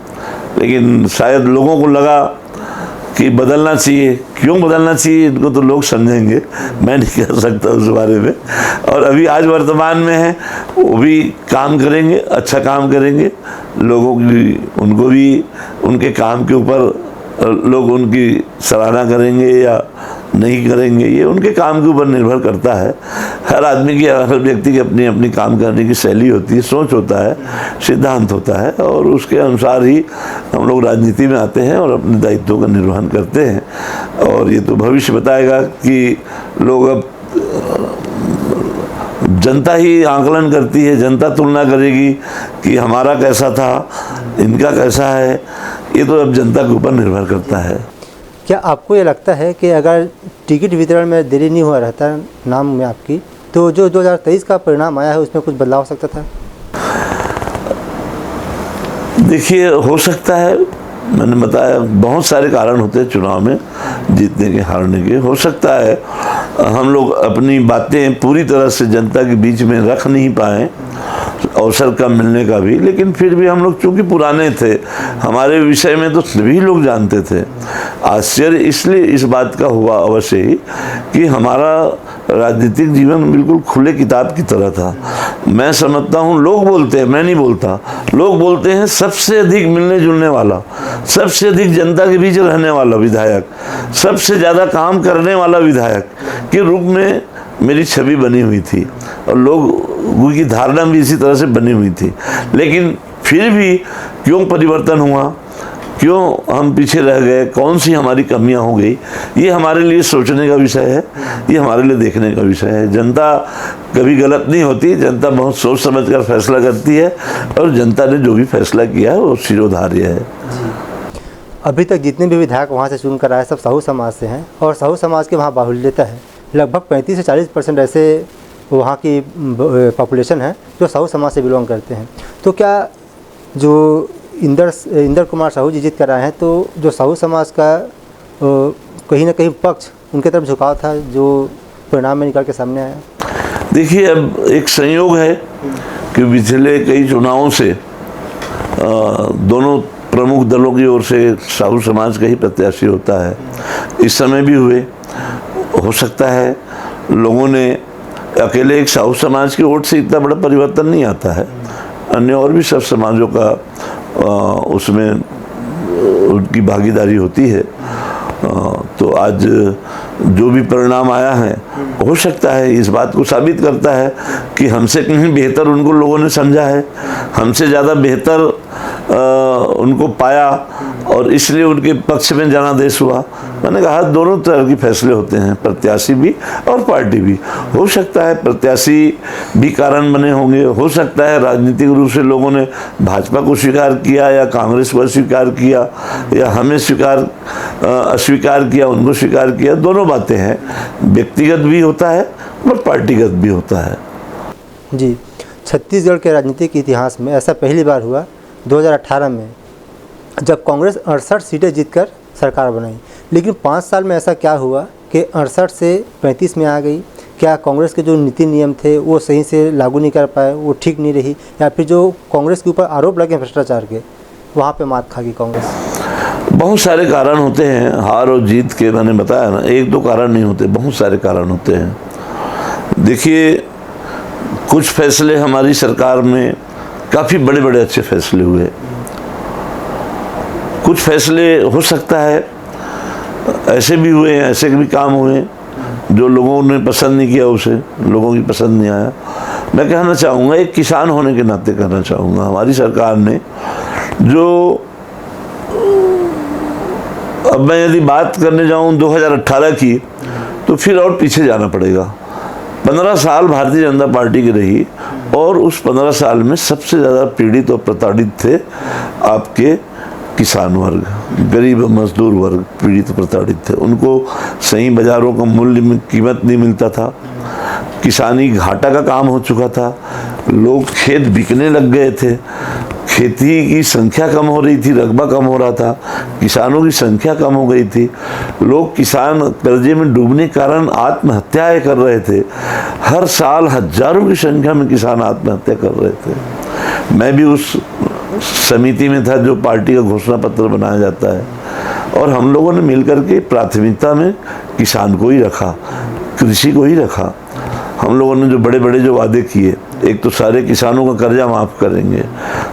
लेकिन शायद लोगों को लगा कि बदलना चाहिए। क्यों बदलना चाहिए, इनको तो लोग समझेंगे, मैं नहीं कह सकता उस बारे में। और अभी आज वर्तमान में है, वो भी काम करेंगे, अच्छा काम करेंगे, लोगों की, उनको भी उनके काम के ऊपर लोग उनकी सराहना करेंगे या नहीं करेंगे, ये उनके काम के ऊपर निर्भर करता है। हर आदमी की, हर व्यक्ति की अपनी अपनी काम करने की शैली होती है, सोच होता है, सिद्धांत होता है, और उसके अनुसार ही हम लोग राजनीति में आते हैं और अपने दायित्वों का निर्वहन करते हैं। और ये तो भविष्य बताएगा कि लोग, अब जनता ही आकलन करती है, जनता तुलना करेगी कि हमारा कैसा था, इनका कैसा है। ये तो अब जनता के ऊपर निर्भर करता है। क्या आपको ये लगता है कि अगर टिकट वितरण में देरी नहीं हुआ रहता नाम में आपकी, तो जो 2023 का परिणाम आया है उसमें कुछ बदलाव हो सकता था? देखिए, हो सकता है, मैंने बताया बहुत सारे कारण होते हैं चुनाव में जीतने के हारने के। हो सकता है हम लोग अपनी बातें पूरी तरह से जनता के बीच में रख नहीं पाए, अवसर कम मिलने का भी, लेकिन फिर भी हम लोग चूँकि पुराने थे, हमारे विषय में तो सभी लोग जानते थे। आश्चर्य इसलिए इस बात का हुआ अवश्य ही कि हमारा राजनीतिक जीवन बिल्कुल खुले किताब की तरह था। मैं समझता हूँ, लोग बोलते हैं, मैं नहीं बोलता, लोग बोलते हैं सबसे अधिक मिलने जुलने वाला, सबसे अधिक जनता के बीच रहने वाला विधायक, सबसे ज़्यादा काम करने वाला विधायक के रूप में मेरी छवि बनी हुई थी, और लोगों की धारणा भी इसी तरह से बनी हुई थी। लेकिन फिर भी क्यों परिवर्तन हुआ, क्यों हम पीछे रह गए, कौन सी हमारी कमियां हो गई, ये हमारे लिए सोचने का विषय है, ये हमारे लिए देखने का विषय है। जनता कभी गलत नहीं होती, जनता बहुत सोच समझ कर फैसला करती है, और जनता ने जो भी फैसला किया है वो शिरोधार्य है। अभी तक जितने भी विधायक वहाँ से चुन कर आए सब साहू समाज से हैं, और साहू समाज के वहाँ बाहुल्यता है। लगभग 35 से 40% ऐसे वहाँ की पॉपुलेशन है जो साहू समाज से बिलोंग करते हैं। तो क्या जो इंदर कुमार साहू जी जीत कर आए हैं, तो जो साहू समाज का कहीं ना कहीं पक्ष उनके तरफ झुकाव था जो परिणाम में निकल के सामने आया? देखिए, अब एक संयोग है कि पिछले कई चुनावों से दोनों प्रमुख दलों की ओर से साहू समाज का ही प्रत्याशी होता है। इस समय भी हुए। हो सकता है लोगों ने, अकेले एक साहू समाज की वोट से इतना बड़ा परिवर्तन नहीं आता है, अन्य और भी सब समाजों का उसमें उनकी भागीदारी होती है। तो आज जो भी परिणाम आया है, हो सकता है इस बात को साबित करता है कि हमसे कहीं बेहतर उनको लोगों ने समझा है, हमसे ज़्यादा बेहतर उनको पाया, और इसलिए उनके पक्ष में जनादेश हुआ। मैंने कहा दोनों तरह के फैसले होते हैं, प्रत्याशी भी और पार्टी भी। हो सकता है प्रत्याशी भी कारण बने होंगे, हो सकता है राजनीतिक रूप से लोगों ने भाजपा को स्वीकार किया या कांग्रेस को स्वीकार किया, या हमें अस्वीकार किया, उनको स्वीकार किया। दोनों बातें हैं, व्यक्तिगत भी होता है और पार्टीगत भी होता है। जी, छत्तीसगढ़ के राजनीतिक इतिहास में ऐसा पहली बार हुआ 2018 में, जब कांग्रेस 68 सीटें जीतकर सरकार बनाई। लेकिन 5 साल में ऐसा क्या हुआ कि 68 से 35 में आ गई? क्या कांग्रेस के जो नीति नियम थे वो सही से लागू नहीं कर पाए, वो ठीक नहीं रही, या फिर जो कांग्रेस के ऊपर आरोप लगे भ्रष्टाचार के, वहाँ पे मात खा गई कांग्रेस? बहुत सारे कारण होते हैं हार और जीत के। मैंने बताया ना, एक दो कारण नहीं होते, बहुत सारे कारण होते हैं। देखिए, कुछ फैसले हमारी सरकार में काफ़ी बड़े बड़े अच्छे फैसले हुए। कुछ फैसले हो सकता है ऐसे भी हुए हैं, ऐसे भी काम हुए जो लोगों ने पसंद नहीं किया, उसे लोगों की पसंद नहीं आया। मैं कहना चाहूँगा, एक किसान होने के नाते कहना चाहूँगा, हमारी सरकार ने जो, अब मैं यदि बात करने जाऊँ 2018 की, तो फिर और पीछे जाना पड़ेगा। 15 साल भारतीय जनता पार्टी की रही, और उस 15 साल में सबसे ज़्यादा पीड़ित और प्रताड़ित थे आपके किसान वर्ग, गरीब मजदूर वर्ग पीड़ित प्रताड़ित थे। उनको सही बाज़ारों का मूल्य में कीमत नहीं मिलता था, किसानी घाटा का काम हो चुका था, लोग खेत बिकने लग गए थे, खेती की संख्या कम हो रही थी, रकबा कम हो रहा था, किसानों की संख्या कम हो गई थी, लोग किसान कर्जे में डूबने के कारण आत्महत्याएं कर रहे थे। हर साल हजारों की संख्या में किसान आत्महत्या कर रहे थे। मैं भी उस समिति में था जो पार्टी का घोषणा पत्र बनाया जाता है, और हम लोगों ने मिलकर के प्राथमिकता में किसान को ही रखा, कृषि को ही रखा। हम लोगों ने जो बड़े बड़े जो वादे किए, एक तो सारे किसानों का कर्जा माफ़ करेंगे,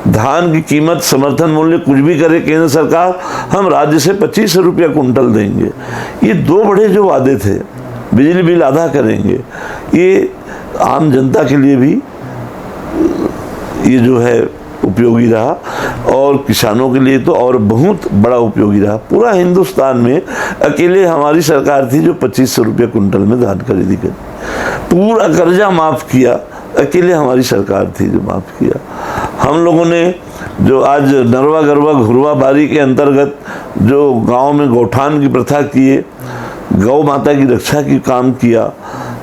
धान की कीमत समर्थन मूल्य कुछ भी करे केंद्र सरकार, हम राज्य से 25 रुपया कुंटल देंगे। ये दो बड़े जो वादे थे, बिजली बिल आधा करेंगे, ये आम जनता के लिए भी ये जो है उपयोगी रहा और किसानों के लिए तो और बहुत बड़ा उपयोगी रहा। पूरा हिंदुस्तान में अकेले हमारी सरकार थी जो 2500 रुपये कुंटल में धान खरीदी करी। पूरा कर्जा माफ़ किया, अकेले हमारी सरकार थी जो माफ़ किया। हम लोगों ने जो आज नरवा गरवा घुरवा बारी के अंतर्गत जो गांव में गौठान की प्रथा किए, गौ माता की रक्षा की काम किया,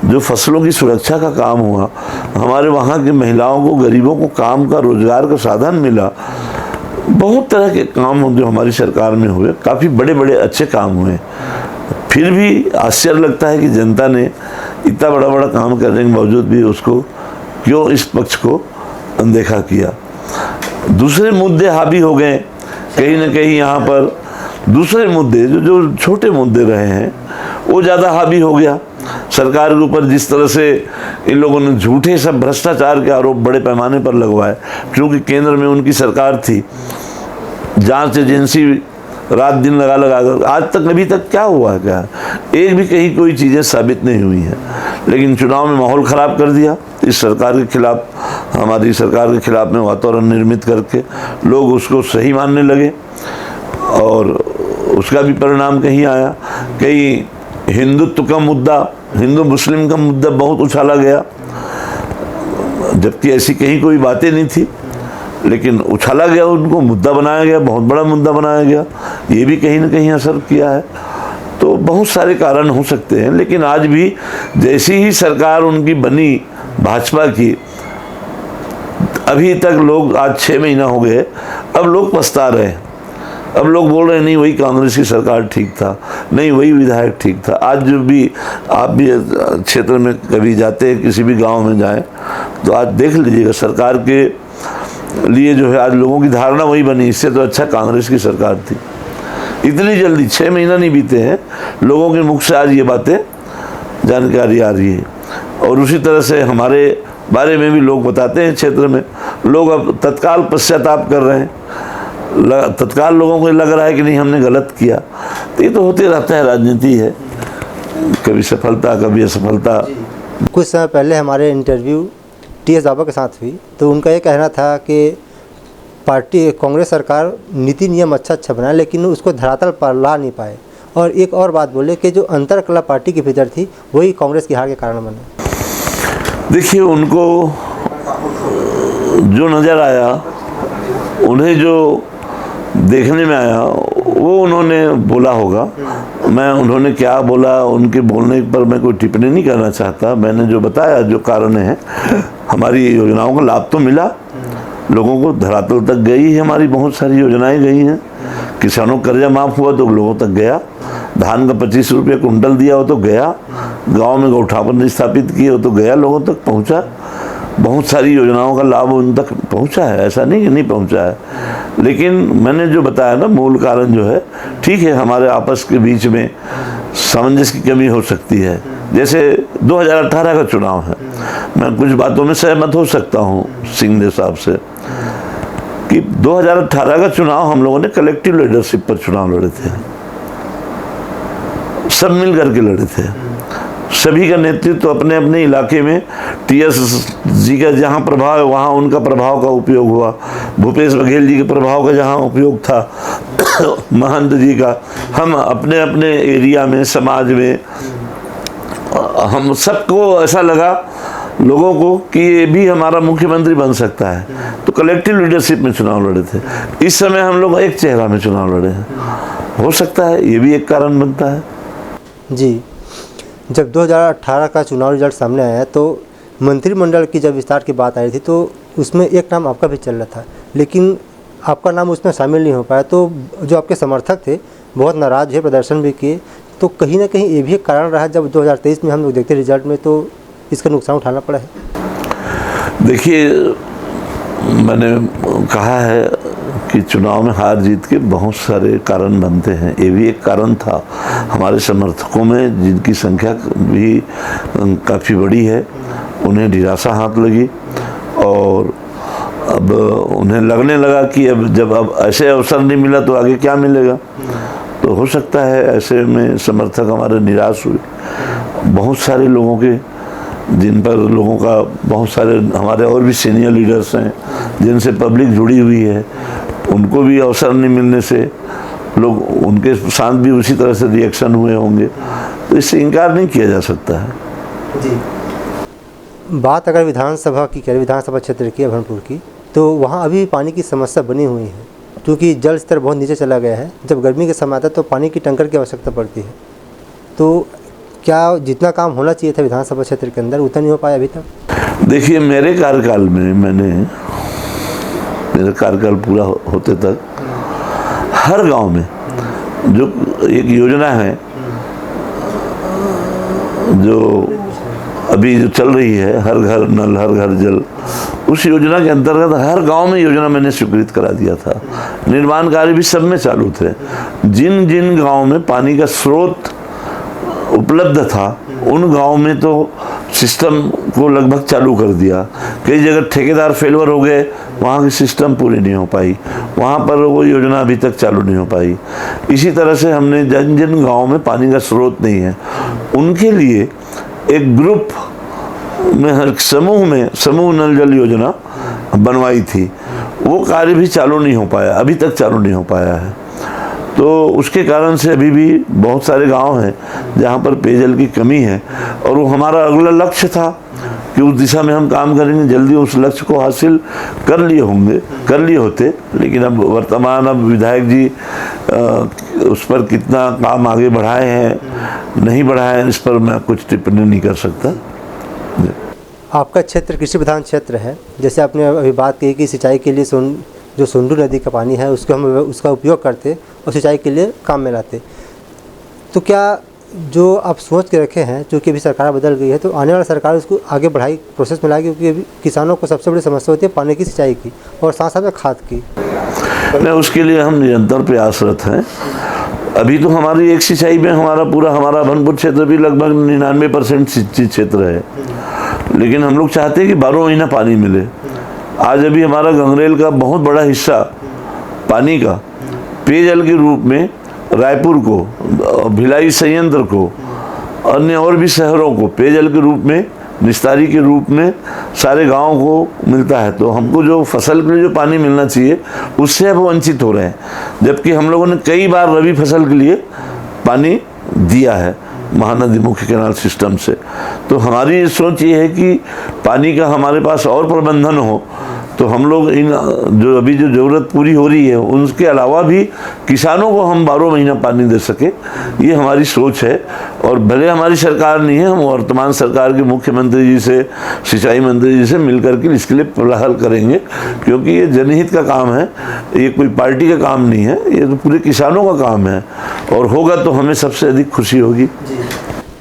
जो फसलों की सुरक्षा का काम हुआ, हमारे वहाँ की महिलाओं को, गरीबों को काम का, रोजगार का साधन मिला। बहुत तरह के काम जो हमारी सरकार में हुए, काफ़ी बड़े बड़े अच्छे काम हुए। फिर भी आश्चर्य लगता है कि जनता ने इतना बड़ा बड़ा काम करने के बावजूद भी उसको क्यों, इस पक्ष को अनदेखा किया। दूसरे मुद्दे हावी हो गए कहीं ना कहीं। यहाँ पर दूसरे मुद्दे जो छोटे मुद्दे रहे हैं वो ज़्यादा हावी हो गया सरकार के ऊपर। जिस तरह से इन लोगों ने झूठे सब भ्रष्टाचार के आरोप बड़े पैमाने पर लगवाए, क्योंकि केंद्र में उनकी सरकार थी, जांच एजेंसी रात दिन लगा कर, आज तक अभी तक क्या हुआ, क्या एक भी कहीं कोई चीज़ें साबित नहीं हुई हैं। लेकिन चुनाव में माहौल ख़राब कर दिया इस सरकार के खिलाफ, हमारी सरकार के खिलाफ में वातावरण निर्मित करके लोग उसको सही मानने लगे और उसका भी परिणाम कहीं आया। कहीं हिंदुत्व का मुद्दा, हिंदू मुस्लिम का मुद्दा बहुत उछाला गया, जबकि ऐसी कहीं कोई बातें नहीं थी, लेकिन उछाला गया, उनको मुद्दा बनाया गया, बहुत बड़ा मुद्दा बनाया गया। ये भी कहीं ना कहीं असर किया है। तो बहुत सारे कारण हो सकते हैं, लेकिन आज भी जैसी ही सरकार उनकी बनी भाजपा की, अभी तक लोग, आज 6 महीना हो गए, अब लोग पछता रहे हैं। अब लोग बोल रहे हैं नहीं वही कांग्रेस की सरकार ठीक था, नहीं वही विधायक ठीक था। आज जो भी आप भी क्षेत्र में कभी जाते हैं, किसी भी गांव में जाएं, तो आज देख लीजिएगा सरकार के लिए जो है आज लोगों की धारणा वही बनी, इससे तो अच्छा कांग्रेस की सरकार थी। इतनी जल्दी 6 महीना नहीं बीते हैं, लोगों के मुख से आज ये बातें जानकारी आ रही है। और उसी तरह से हमारे बारे में भी लोग बताते हैं, क्षेत्र में लोग अब तत्काल पश्चाताप कर रहे हैं, तत्काल लोगों को लग रहा है कि नहीं हमने गलत किया। तो ये तो होते रहता है, राजनीति है, कभी सफलता कभी असफलता। कुछ समय पहले हमारे इंटरव्यू टी.एस. बाबा के साथ हुई, तो उनका ये कहना था कि पार्टी कांग्रेस सरकार नीति नियम अच्छा बनाए, लेकिन उसको धरातल पर ला नहीं पाए। और एक और बात बोले कि जो अंतरकला पार्टी के भीतर थी वही कांग्रेस की हार के कारण बने। देखिए, उनको जो नज़र आया, उन्हें जो देखने में आया, वो उन्होंने बोला होगा। मैं उन्होंने क्या बोला, उनके बोलने पर मैं कोई टिप्पणी नहीं करना चाहता। मैंने जो बताया, जो कारण है, हमारी योजनाओं का लाभ तो मिला, लोगों को धरातल तक गई है, हमारी बहुत सारी योजनाएं गई हैं। किसानों का कर्जा माफ़ हुआ तो लोगों तक गया, धान का 25 रुपये कुंटल दिया हो तो गया, गांव में गौठान स्थापित किए हो तो गया, लोगों तक पहुंचा। बहुत सारी योजनाओं का लाभ उन तक पहुंचा है, ऐसा नहीं कि नहीं पहुंचा है। लेकिन मैंने जो बताया ना, मूल कारण जो है, ठीक है, हमारे आपस के बीच में सामंजस्य की कमी हो सकती है। जैसे 2018 का चुनाव है, मैं कुछ बातों में सहमत हो सकता हूँ सिंह साहब से कि 2018 का चुनाव हम लोगों ने कलेक्टिव लीडरशिप पर चुनाव लड़े थे, सब मिल करके लड़े थे। सभी का नेतृत्व अपने अपने इलाके में, टी.एस. जी का जहाँ प्रभाव है वहाँ उनका प्रभाव का उपयोग हुआ, भूपेश बघेल जी के प्रभाव का जहाँ उपयोग था, महंत जी का, हम अपने अपने एरिया में, समाज में, हम सबको ऐसा लगा लोगों को कि ये भी हमारा मुख्यमंत्री बन सकता है, तो कलेक्टिव लीडरशिप में चुनाव लड़े थे। इस समय हम लोग एक चेहरा में चुनाव लड़े हैं, हो सकता है ये भी एक कारण बनता है। जी, जब 2018 का चुनाव रिजल्ट सामने आया तो मंत्रिमंडल की जब विस्तार की बात आई थी तो उसमें एक नाम आपका भी चल रहा था, लेकिन आपका नाम उसमें शामिल नहीं हो पाया। तो जो आपके समर्थक थे बहुत नाराज़ हुए, प्रदर्शन भी किए। तो कहीं ना कहीं ये भी एक कारण रहा, जब 2023 में हम लोग देखते रिजल्ट में तो इसका नुकसान उठाना पड़ा है। देखिए, मैंने कहा है कि चुनाव में हार जीत के बहुत सारे कारण बनते हैं, ये भी एक कारण था। हमारे समर्थकों में जिनकी संख्या भी काफ़ी बड़ी है, उन्हें निराशा हाथ लगी और अब उन्हें लगने लगा कि अब ऐसे अवसर नहीं मिला तो आगे क्या मिलेगा। तो हो सकता है ऐसे में समर्थक हमारे निराश हुए। बहुत सारे लोगों के जिन पर लोगों का बहुत सारे हमारे और भी सीनियर लीडर्स हैं जिनसे पब्लिक जुड़ी हुई है, उनको भी अवसर नहीं मिलने से लोग उनके साथ भी उसी तरह से रिएक्शन हुए होंगे। तो इससे इनकार नहीं किया जा सकता है। जी, बात अगर विधानसभा की करें, विधानसभा क्षेत्र की अभनपुर की, तो वहाँ अभी पानी की समस्या बनी हुई है क्योंकि जल स्तर बहुत नीचे चला गया है। जब गर्मी के समय आता है तो पानी की टंकर की आवश्यकता पड़ती है। तो क्या जितना काम होना चाहिए था विधानसभा क्षेत्र के अंदर उतना नहीं हो पाया अभी तक? देखिए, मेरे कार्यकाल में मेरा कार्यकाल पूरा होते तक हर गांव में जो एक योजना है जो अभी जो चल रही है, हर घर नल हर घर जल, उस योजना के अंतर्गत हर गांव में योजना मैंने स्वीकृत करा दिया था। निर्माण कार्य भी सब में चालू थे। जिन जिन गांव में पानी का स्रोत उपलब्ध था उन गांव में तो सिस्टम को लगभग चालू कर दिया। कई जगह ठेकेदार फेलवर हो गए, वहाँ की सिस्टम पूरी नहीं हो पाई, वहाँ पर वो योजना अभी तक चालू नहीं हो पाई। इसी तरह से हमने जिन जिन गाँव में पानी का स्रोत नहीं है उनके लिए एक ग्रुप में समूह नल जल योजना बनवाई थी। वो कार्य भी चालू नहीं हो पाया, अभी तक चालू नहीं हो पाया है। तो उसके कारण से अभी भी बहुत सारे गांव हैं जहां पर पेयजल की कमी है और वो हमारा अगला लक्ष्य था कि उस दिशा में हम काम करेंगे, जल्दी उस लक्ष्य को हासिल कर लिए होते। लेकिन अब वर्तमान विधायक जी उस पर कितना काम आगे बढ़ाए हैं नहीं बढ़ाए हैं, इस पर मैं कुछ टिप्पणी नहीं कर सकता। आपका क्षेत्र कृषि प्रधान क्षेत्र है, जैसे आपने अभी बात की कि सिंचाई के लिए जो सोंडू नदी का पानी है उसको हम उसका उपयोग करते और सिंचाई के लिए काम में लाते। तो क्या जो आप सोच के रखे हैं, चूँकि अभी सरकार बदल गई है तो आने वाला सरकार उसको आगे बढ़ाई प्रोसेस में लाएगी, क्योंकि अभी किसानों को सबसे बड़ी समस्या होती है पानी की, सिंचाई की और साथ साथ में खाद की। नहीं, उसके लिए हम निरंतर प्रयासरत हैं। अभी तो हमारी एक सिंचाई में हमारा अभनपुर क्षेत्र भी लगभग 99% सिंचित क्षेत्र है, लेकिन हम लोग चाहते हैं कि 12 महीना पानी मिले। आज अभी हमारा गंगरेल का बहुत बड़ा हिस्सा पानी का पेयजल के रूप में रायपुर को, भिलाई संयंत्र को, अन्य और भी शहरों को पेयजल के रूप में, निस्तारी के रूप में सारे गांवों को मिलता है। तो हमको जो फसल के लिए जो पानी मिलना चाहिए उससे अब वंचित हो रहे हैं, जबकि हम लोगों ने कई बार रबी फसल के लिए पानी दिया है महानदी मुख्य कैनाल सिस्टम से। तो हमारी सोच ये है कि पानी का हमारे पास और प्रबंधन हो, तो हम लोग इन जो अभी जो ज़रूरत पूरी हो रही है उसके अलावा भी किसानों को हम 12 महीना पानी दे सके, ये हमारी सोच है। और भले हमारी सरकार नहीं है, हम वर्तमान सरकार के मुख्यमंत्री जी से, सिंचाई मंत्री जी से मिलकर के इसके लिए पहल करेंगे, क्योंकि ये जनहित का काम है, ये कोई पार्टी का काम नहीं है, ये तो पूरे किसानों का काम है और होगा तो हमें सबसे अधिक खुशी होगी।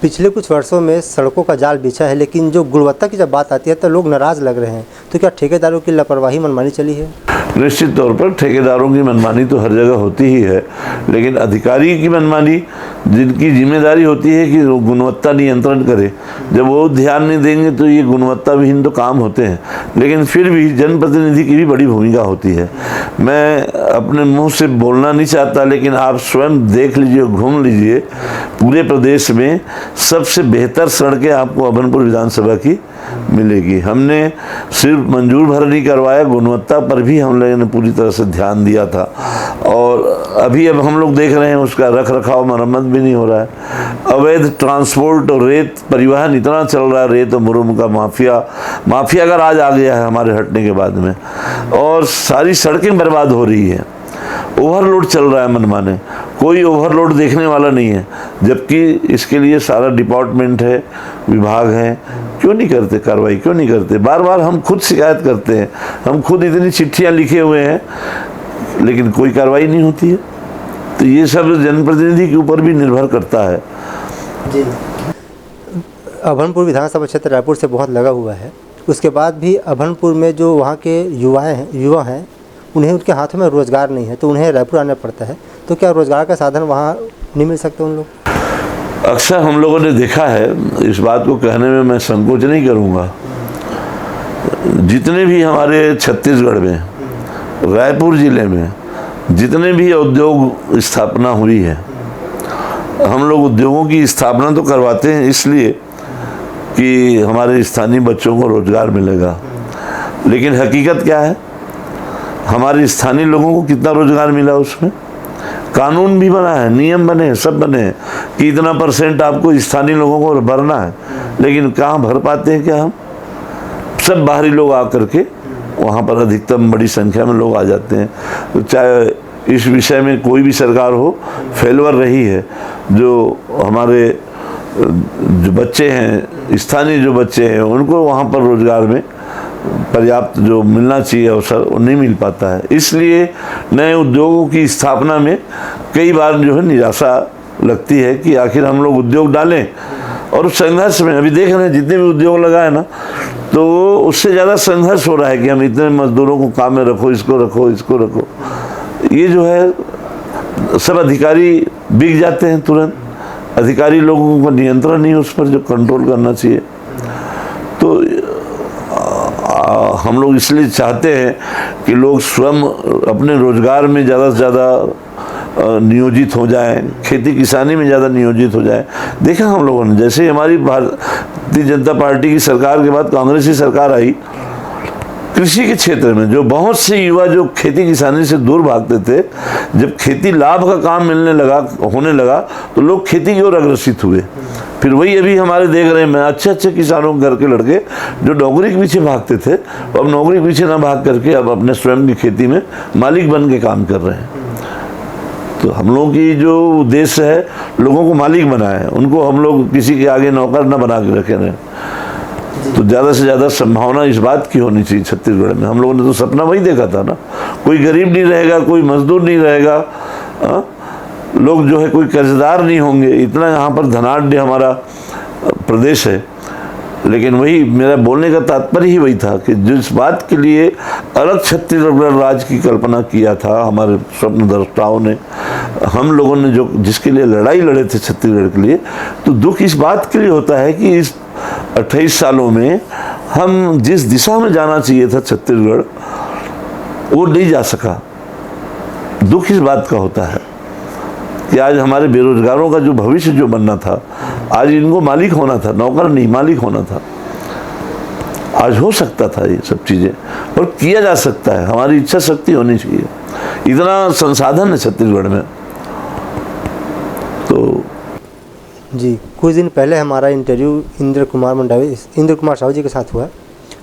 पिछले कुछ वर्षों में सड़कों का जाल बिछा है, लेकिन जो गुणवत्ता की जब बात आती है तो लोग नाराज़ लग रहे हैं। तो क्या ठेकेदारों की लापरवाही मनमानी चली है? निश्चित तौर पर ठेकेदारों की मनमानी तो हर जगह होती ही है, लेकिन अधिकारी की मनमानी, जिनकी जिम्मेदारी होती है कि वो गुणवत्ता नियंत्रण करे, जब वो ध्यान नहीं देंगे तो ये गुणवत्ता विहीन तो काम होते हैं। लेकिन फिर भी जनप्रतिनिधि की भी बड़ी भूमिका होती है। मैं अपने मुंह से बोलना नहीं चाहता, लेकिन आप स्वयं देख लीजिए, घूम लीजिए, पूरे प्रदेश में सबसे बेहतर सड़कें आपको अभनपुर विधानसभा की मिलेगी। हमने सिर्फ मंजूर भर नहीं करवाया, गुणवत्ता पर भी हम लोगों ने पूरी तरह से ध्यान दिया था। और अब हम लोग देख रहे हैं उसका रख रखाव, मरम्मत भी नहीं हो रहा है। अवैध ट्रांसपोर्ट और रेत परिवहन इतना चल रहा है, रेत और मुरुम का माफिया का राज आ गया है हमारे हटने के बाद में, और सारी सड़कें बर्बाद हो रही है। ओवरलोड चल रहा है मनमाने, कोई ओवरलोड देखने वाला नहीं है, जबकि इसके लिए सारा डिपार्टमेंट है, विभाग है। क्यों नहीं करते कार्रवाई, क्यों नहीं करते? बार बार हम खुद शिकायत करते हैं, हम खुद इतनी चिट्ठियां लिखे हुए हैं, लेकिन कोई कार्रवाई नहीं होती है। तो ये सब जनप्रतिनिधि के ऊपर भी निर्भर करता है। जी, अभनपुर विधानसभा क्षेत्र रायपुर से बहुत लगा हुआ है, उसके बाद भी अभनपुर में जो वहाँ के युवा हैं उन्हें उनके हाथों में रोज़गार नहीं है, तो उन्हें रायपुर आना पड़ता है। तो क्या रोज़गार का साधन वहाँ नहीं मिल सकते उन लोग? अक्सर हम लोगों ने देखा है, इस बात को कहने में मैं संकोच नहीं करूँगा, जितने भी हमारे छत्तीसगढ़ में, रायपुर जिले में जितने भी उद्योग स्थापना हुई है, हम लोग उद्योगों की स्थापना तो करवाते हैं इसलिए कि हमारे स्थानीय बच्चों को रोजगार मिलेगा, लेकिन हकीकत क्या है, हमारे स्थानीय लोगों को कितना रोजगार मिला उसमें? कानून भी बना है, नियम बने हैं, सब बने हैं कि इतना % आपको स्थानीय लोगों को भरना है, लेकिन कहाँ भर पाते हैं क्या हम? सब बाहरी लोग आकर के वहाँ पर अधिकतम बड़ी संख्या में लोग आ जाते हैं। तो चाहे इस विषय में कोई भी सरकार हो, फेलवर रही है। जो हमारे जो बच्चे हैं, स्थानीय जो बच्चे हैं, उनको वहाँ पर रोजगार में पर्याप्त जो मिलना चाहिए अवसर, वो नहीं मिल पाता है। इसलिए नए उद्योगों की स्थापना में कई बार जो है निराशा लगती है कि आखिर हम लोग उद्योग डालें, और संघर्ष में अभी देख रहे हैं जितने भी उद्योग लगाए ना, तो उससे ज़्यादा संघर्ष हो रहा है कि हम इतने मजदूरों को काम में रखो, इसको रखो, इसको रखो। ये जो है सब अधिकारी बिक जाते हैं तुरंत, अधिकारी लोगों का नियंत्रण नहीं उस पर जो कंट्रोल करना चाहिए। तो हम लोग इसलिए चाहते हैं कि लोग स्वयं अपने रोजगार में ज़्यादा से ज़्यादा नियोजित हो जाएं, खेती किसानी में ज़्यादा नियोजित हो जाएं। देखा हम लोगों ने, जैसे हमारी भारतीय जनता पार्टी की सरकार के बाद कांग्रेस की सरकार आई, कृषि के क्षेत्र में जो बहुत से युवा जो खेती किसानी से दूर भागते थे, जब खेती लाभ का काम होने लगा तो लोग खेती की ओर अग्रसित हुए। फिर वही अभी हमारे देख रहे हैं, मैं अच्छे किसानों के घर के लड़के जो नौकरी के पीछे भागते थे, अब नौकरी के पीछे ना भाग करके अब अपने स्वयं की खेती में मालिक बन के काम कर रहे हैं। तो हम लोगों की जो उद्देश्य है, लोगों को मालिक बनाए, उनको हम लोग किसी के आगे नौकर न बना के रखे रहें। तो ज़्यादा से ज़्यादा संभावना इस बात की होनी चाहिए छत्तीसगढ़ में। हम लोगों ने तो सपना वही देखा था ना, कोई गरीब नहीं रहेगा, कोई मजदूर नहीं रहेगा, लोग जो है कोई कर्जदार नहीं होंगे। इतना यहाँ पर धनाढ्य हमारा प्रदेश है। लेकिन वही मेरा बोलने का तात्पर्य ही वही था कि जिस बात के लिए अलग छत्तीसगढ़ राज्य की कल्पना किया था हमारे स्वप्नद्रष्टाओं ने, हम लोगों ने जो जिसके लिए लड़ाई लड़े थे छत्तीसगढ़ के लिए, तो दुख इस बात के लिए होता है कि इस 28 सालों में हम जिस दिशा में जाना चाहिए था छत्तीसगढ़, वो नहीं जा सका। दुख इस बात का होता है कि आज हमारे बेरोजगारों का जो भविष्य जो बनना था, आज इनको मालिक होना था, नौकर नहीं मालिक होना था। आज हो सकता था ये सब चीज़ें, और किया जा सकता है। हमारी इच्छा शक्ति होनी चाहिए, इतना संसाधन है छत्तीसगढ़ में। तो जी, कुछ दिन पहले हमारा इंटरव्यू इंद्र कुमार साहू जी के साथ हुआ,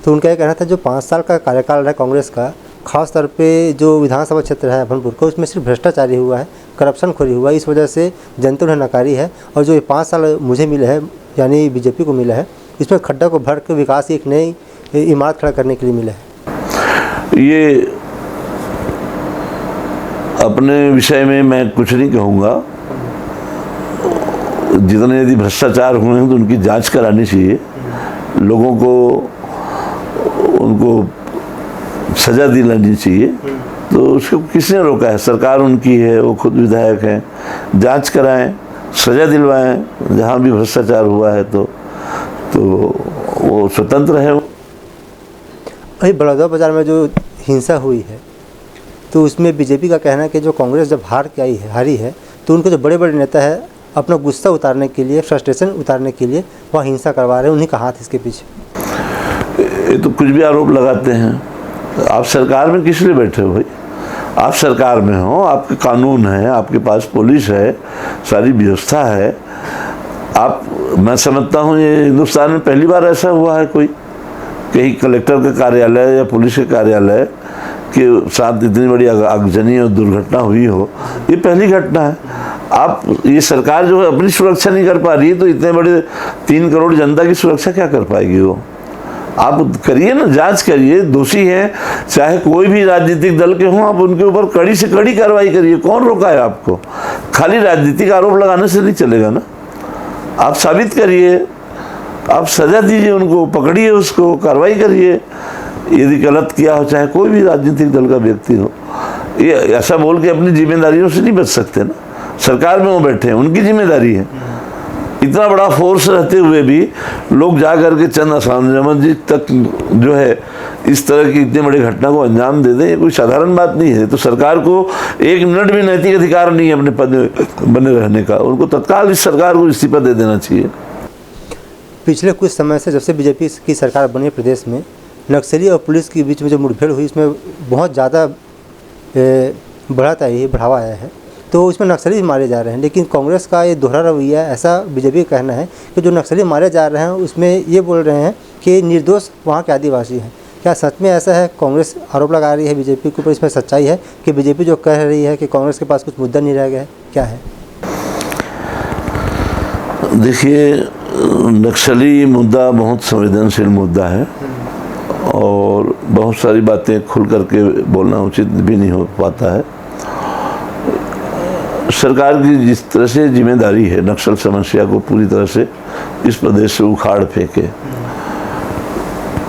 तो उनका ये कहना था जो 5 साल का कार्यकाल रहा कांग्रेस का, खास तौर पे जो विधानसभा क्षेत्र है भनपुर का, उसमें सिर्फ भ्रष्टाचारी हुआ है, करप्शन खोरी हुआ है। इस वजह से जनता ने नकारी है, और जो ये 5 साल मुझे मिले हैं, यानी बीजेपी को मिला है, इसमें खड्डा को भर के विकास की एक नई इमारत खड़ा करने के लिए मिला है। ये अपने विषय में मैं कुछ नहीं कहूँगा। जितने यदि भ्रष्टाचार हुए हैं तो उनकी जांच करानी चाहिए, लोगों को उनको सजा दिलानी चाहिए। तो उसको किसने रोका है? सरकार उनकी है, वो खुद विधायक हैं। जांच कराएं, सजा दिलवाएं जहाँ भी भ्रष्टाचार हुआ है, तो वो स्वतंत्र है। वही बड़ौदा बाजार में जो हिंसा हुई है, तो उसमें बीजेपी का कहना है कि जो कांग्रेस जब हारी है, तो उनके जो बड़े बड़े नेता है अपना गुस्सा उतारने के लिए, फ्रस्ट्रेशन उतारने के लिए वह हिंसा करवा रहे हैं, उन्हीं का हाथ इसके पीछे। ये तो कुछ भी आरोप लगाते हैं। आप सरकार में किस लिए बैठे हो भाई? आप सरकार में हो, आपके कानून है, आपके पास पुलिस है, सारी व्यवस्था है। मैं समझता हूँ ये हिंदुस्तान में पहली बार ऐसा हुआ है कोई कहीं कलेक्टर का कार्यालय या पुलिस के कार्यालय के साथ इतनी बड़ी आगजनी और दुर्घटना हुई हो। ये पहली घटना है। आप ये सरकार जो है अपनी सुरक्षा नहीं कर पा रही है, तो इतने बड़े 3 करोड़ जनता की सुरक्षा क्या कर पाएगी वो? आप करिए ना, जांच करिए। दोषी हैं चाहे कोई भी राजनीतिक दल के हों, आप उनके ऊपर कड़ी से कड़ी कार्रवाई करिए। कौन रोका है आपको? खाली राजनीतिक आरोप लगाने से नहीं चलेगा ना। आप साबित करिए, आप सजा दीजिए, उनको पकड़िए, उसको कार्रवाई करिए। यदि गलत किया हो, चाहे कोई भी राजनीतिक दल का व्यक्ति हो, ये ऐसा बोल के अपनी जिम्मेदारियों से नहीं बच सकते ना। सरकार में वो बैठे हैं, उनकी जिम्मेदारी है। इतना बड़ा फोर्स रहते हुए भी लोग जा करके चंद असामंजस्य तक जो है इस तरह की इतनी बड़ी घटना को अंजाम दे दें, ये कोई साधारण बात नहीं है। तो सरकार को 1 मिनट भी नैतिक अधिकार नहीं है अपने पद में बने रहने का, उनको तत्काल इस सरकार को इस्तीफा दे देना चाहिए। पिछले कुछ समय से जब से बीजेपी की सरकार बनी है प्रदेश में, नक्सली और पुलिस के बीच में जो मुठभेड़ हुई इसमें बहुत ज़्यादा बढ़ावा आया है। तो उसमें नक्सली भी मारे जा रहे हैं, लेकिन कांग्रेस का ये दोहरा रवैया है, ऐसा बीजेपी का कहना है कि जो नक्सली मारे जा रहे हैं उसमें ये बोल रहे हैं कि निर्दोष वहाँ के आदिवासी हैं। क्या सच में ऐसा है? कांग्रेस आरोप लगा रही है बीजेपी के ऊपर, इसमें सच्चाई है कि बीजेपी जो कह रही है कि कांग्रेस के पास कुछ मुद्दा नहीं रह गया है, क्या है? देखिए, नक्सली मुद्दा बहुत संवेदनशील मुद्दा है और बहुत सारी बातें खुल करके बोलना उचित भी नहीं हो पाता है। सरकार की जिस तरह से जिम्मेदारी है नक्सल समस्या को पूरी तरह से इस प्रदेश से उखाड़ फेंके,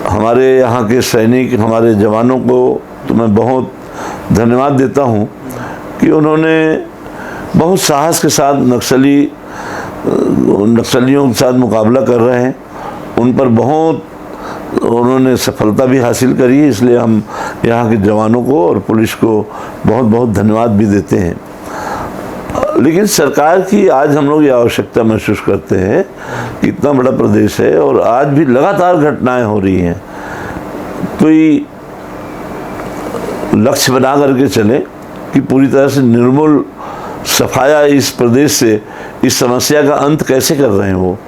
हमारे यहाँ के सैनिक, हमारे जवानों को तो मैं बहुत धन्यवाद देता हूँ कि उन्होंने बहुत साहस के साथ नक्सलियों के साथ मुकाबला कर रहे हैं। उन पर बहुत उन्होंने सफलता भी हासिल करी है, इसलिए हम यहाँ के जवानों को और पुलिस को बहुत बहुत धन्यवाद भी देते हैं। लेकिन सरकार की आज हम लोग ये आवश्यकता महसूस करते हैं कि इतना बड़ा प्रदेश है और आज भी लगातार घटनाएं हो रही हैं, कोई लक्ष्य बना करके चले कि पूरी तरह से निर्मूल सफाया इस प्रदेश से इस समस्या का अंत कैसे कर रहे हैं। वो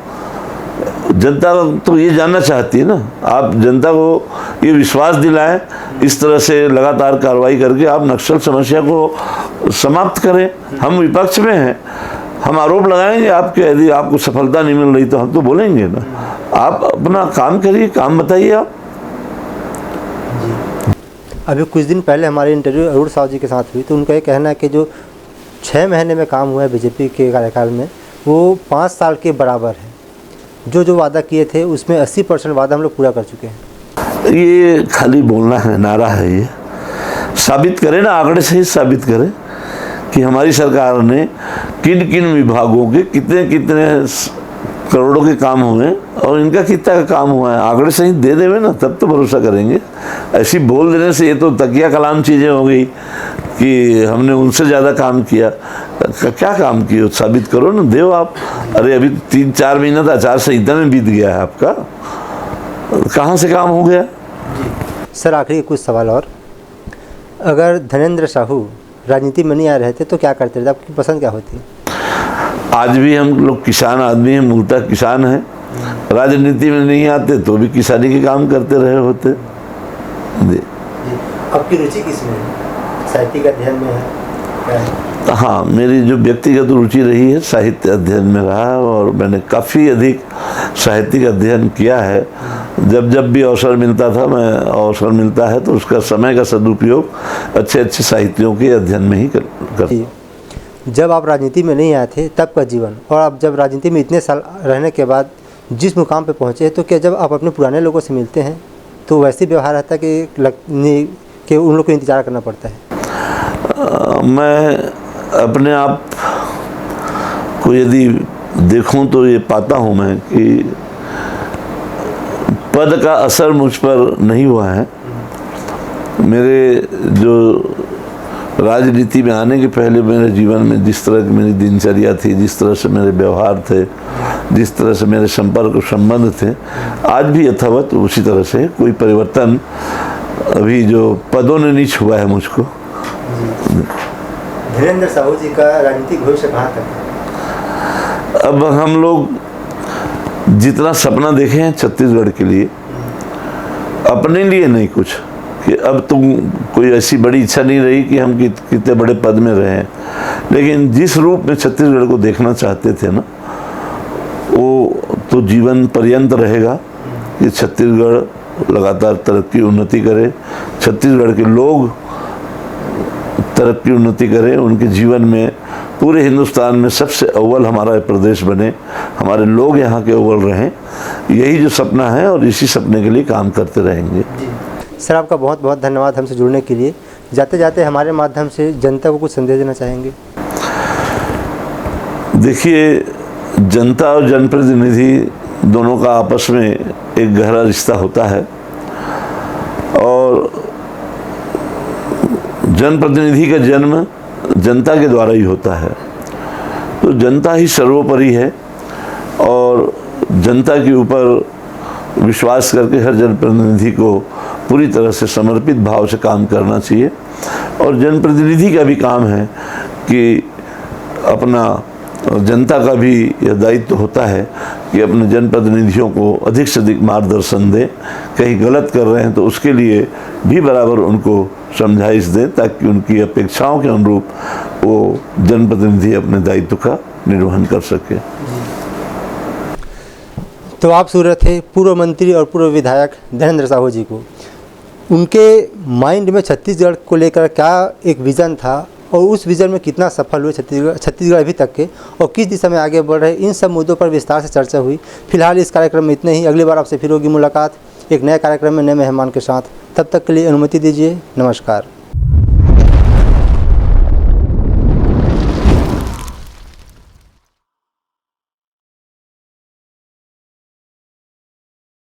जनता तो ये जानना चाहती है ना, आप जनता को ये विश्वास दिलाएं, इस तरह से लगातार कार्रवाई करके आप नक्सल समस्या को समाप्त करें। हम विपक्ष में हैं, हम आरोप लगाएंगे आपके, यदि आपको सफलता नहीं मिल रही तो हम तो बोलेंगे ना। आप अपना काम करिए, काम बताइए आप। अभी कुछ दिन पहले हमारी इंटरव्यू अरुण साहू जी के साथ हुई, तो उनका ये कहना है कि जो 6 महीने में काम हुआ है बीजेपी के कार्यकाल में, वो 5 साल के बराबर है। जो वादा किए थे उसमें 80% वादा हम लोग पूरा कर चुके हैं। ये खाली बोलना है, नारा है। ये साबित करें ना, आंकड़े से ही साबित करें कि हमारी सरकार ने किन किन विभागों के कितने कितने करोड़ों के काम हुए और इनका कितना का काम हुआ है। आंकड़े से ही दे देवे ना, तब तो भरोसा करेंगे। ऐसी बोल देने से ये तो तकिया कलाम चीज़ें हो गई कि हमने उनसे ज़्यादा काम किया। क्या काम किया साबित करो ना, देव आप। अरे अभी 3-4 महीना तो आचार संहिता में बीत गया है आपका, कहाँ से काम हो गया? सर आखिरी कुछ सवाल और, अगर धनेंद्र साहू राजनीति में नहीं आ रहे थे तो क्या करते थे, आपकी पसंद क्या होती? आज भी हम लोग किसान आदमी हैं, मूलतः किसान हैं। राजनीति में नहीं आते तो भी किसानी के काम करते रहे होते। जी। आपकी रुचि किसमें है? साहित्य का अध्ययन में है? हाँ, मेरी जो व्यक्तिगत रुचि रही है साहित्य अध्ययन में रहा है और मैंने काफ़ी अधिक साहित्यिक अध्ययन किया है। जब भी अवसर मिलता है तो उसका समय का सदुपयोग अच्छे साहित्यों के अध्ययन में ही कर। जब आप राजनीति में नहीं आए थे तब का जीवन, और आप जब राजनीति में इतने साल रहने के बाद जिस मुकाम पे पहुँचे, तो क्या जब आप अपने पुराने लोगों से मिलते हैं तो वैसे व्यवहार रहता है कि उन लोग को इंतज़ार करना पड़ता है? मैं अपने आप को यदि देखूं तो ये पाता हूं मैं कि पद का असर मुझ पर नहीं हुआ है। मेरे जो राजनीति में आने के पहले मेरे जीवन में जिस तरह की मेरी दिनचर्या थी, जिस तरह से मेरे व्यवहार थे, जिस तरह से मेरे संपर्क और संबंध थे, आज भी यथावत उसी तरह से। कोई परिवर्तन अभी जो पदों ने नहीं छुआ है मुझको। धनेंद्र साहू जी का राजनीतिक भविष्य कहाँ तक है? अब हम लोग जितना सपना देखे हैं छत्तीसगढ़ के लिए, अपने लिए नहीं कुछ, कि अब तुम कोई ऐसी बड़ी इच्छा नहीं रही कि हम कितने बड़े पद में रहें, लेकिन जिस रूप में छत्तीसगढ़ को देखना चाहते थे ना, वो तो जीवन पर्यंत रहेगा कि छत्तीसगढ़ लगातार तरक्की उन्नति करे, छत्तीसगढ़ के लोग तरक्की उन्नति करें, उनके जीवन में पूरे हिंदुस्तान में सबसे अव्वल हमारा प्रदेश बने, हमारे लोग यहाँ के अव्वल रहें। यही जो सपना है और इसी सपने के लिए काम करते रहेंगे। सर आपका बहुत बहुत धन्यवाद हमसे जुड़ने के लिए। जाते जाते हमारे माध्यम से जनता को कुछ संदेश देना चाहेंगे? देखिए, जनता और जनप्रतिनिधि दोनों का आपस में एक गहरा रिश्ता होता है और जनप्रतिनिधि का जन्म जनता के द्वारा ही होता है। तो जनता ही सर्वोपरि है और जनता के ऊपर विश्वास करके हर जनप्रतिनिधि को पूरी तरह से समर्पित भाव से काम करना चाहिए। और जनप्रतिनिधि का भी काम है कि अपना, जनता का भी यह दायित्व होता है कि अपने जनप्रतिनिधियों को अधिक से अधिक मार्गदर्शन दें। कहीं गलत कर रहे हैं तो उसके लिए भी बराबर उनको समझाइश दें ताकि उनकी अपेक्षाओं के अनुरूप वो जनप्रतिनिधि अपने दायित्व का निर्वहन कर सके। तो आप सुन रहे थे पूर्व मंत्री और पूर्व विधायक धैर्येंद्र साहू जी को। उनके माइंड में छत्तीसगढ़ को लेकर क्या एक विज़न था और उस विज़न में कितना सफल हुए छत्तीसगढ़ अभी तक के, और किस दिशा में आगे बढ़ रहे, इन सब मुद्दों पर विस्तार से चर्चा हुई। फिलहाल इस कार्यक्रम में इतने ही। अगली बार आपसे फिर होगी मुलाकात एक नए कार्यक्रम में नए मेहमान के साथ। तब तक के लिए अनुमति दीजिए। नमस्कार।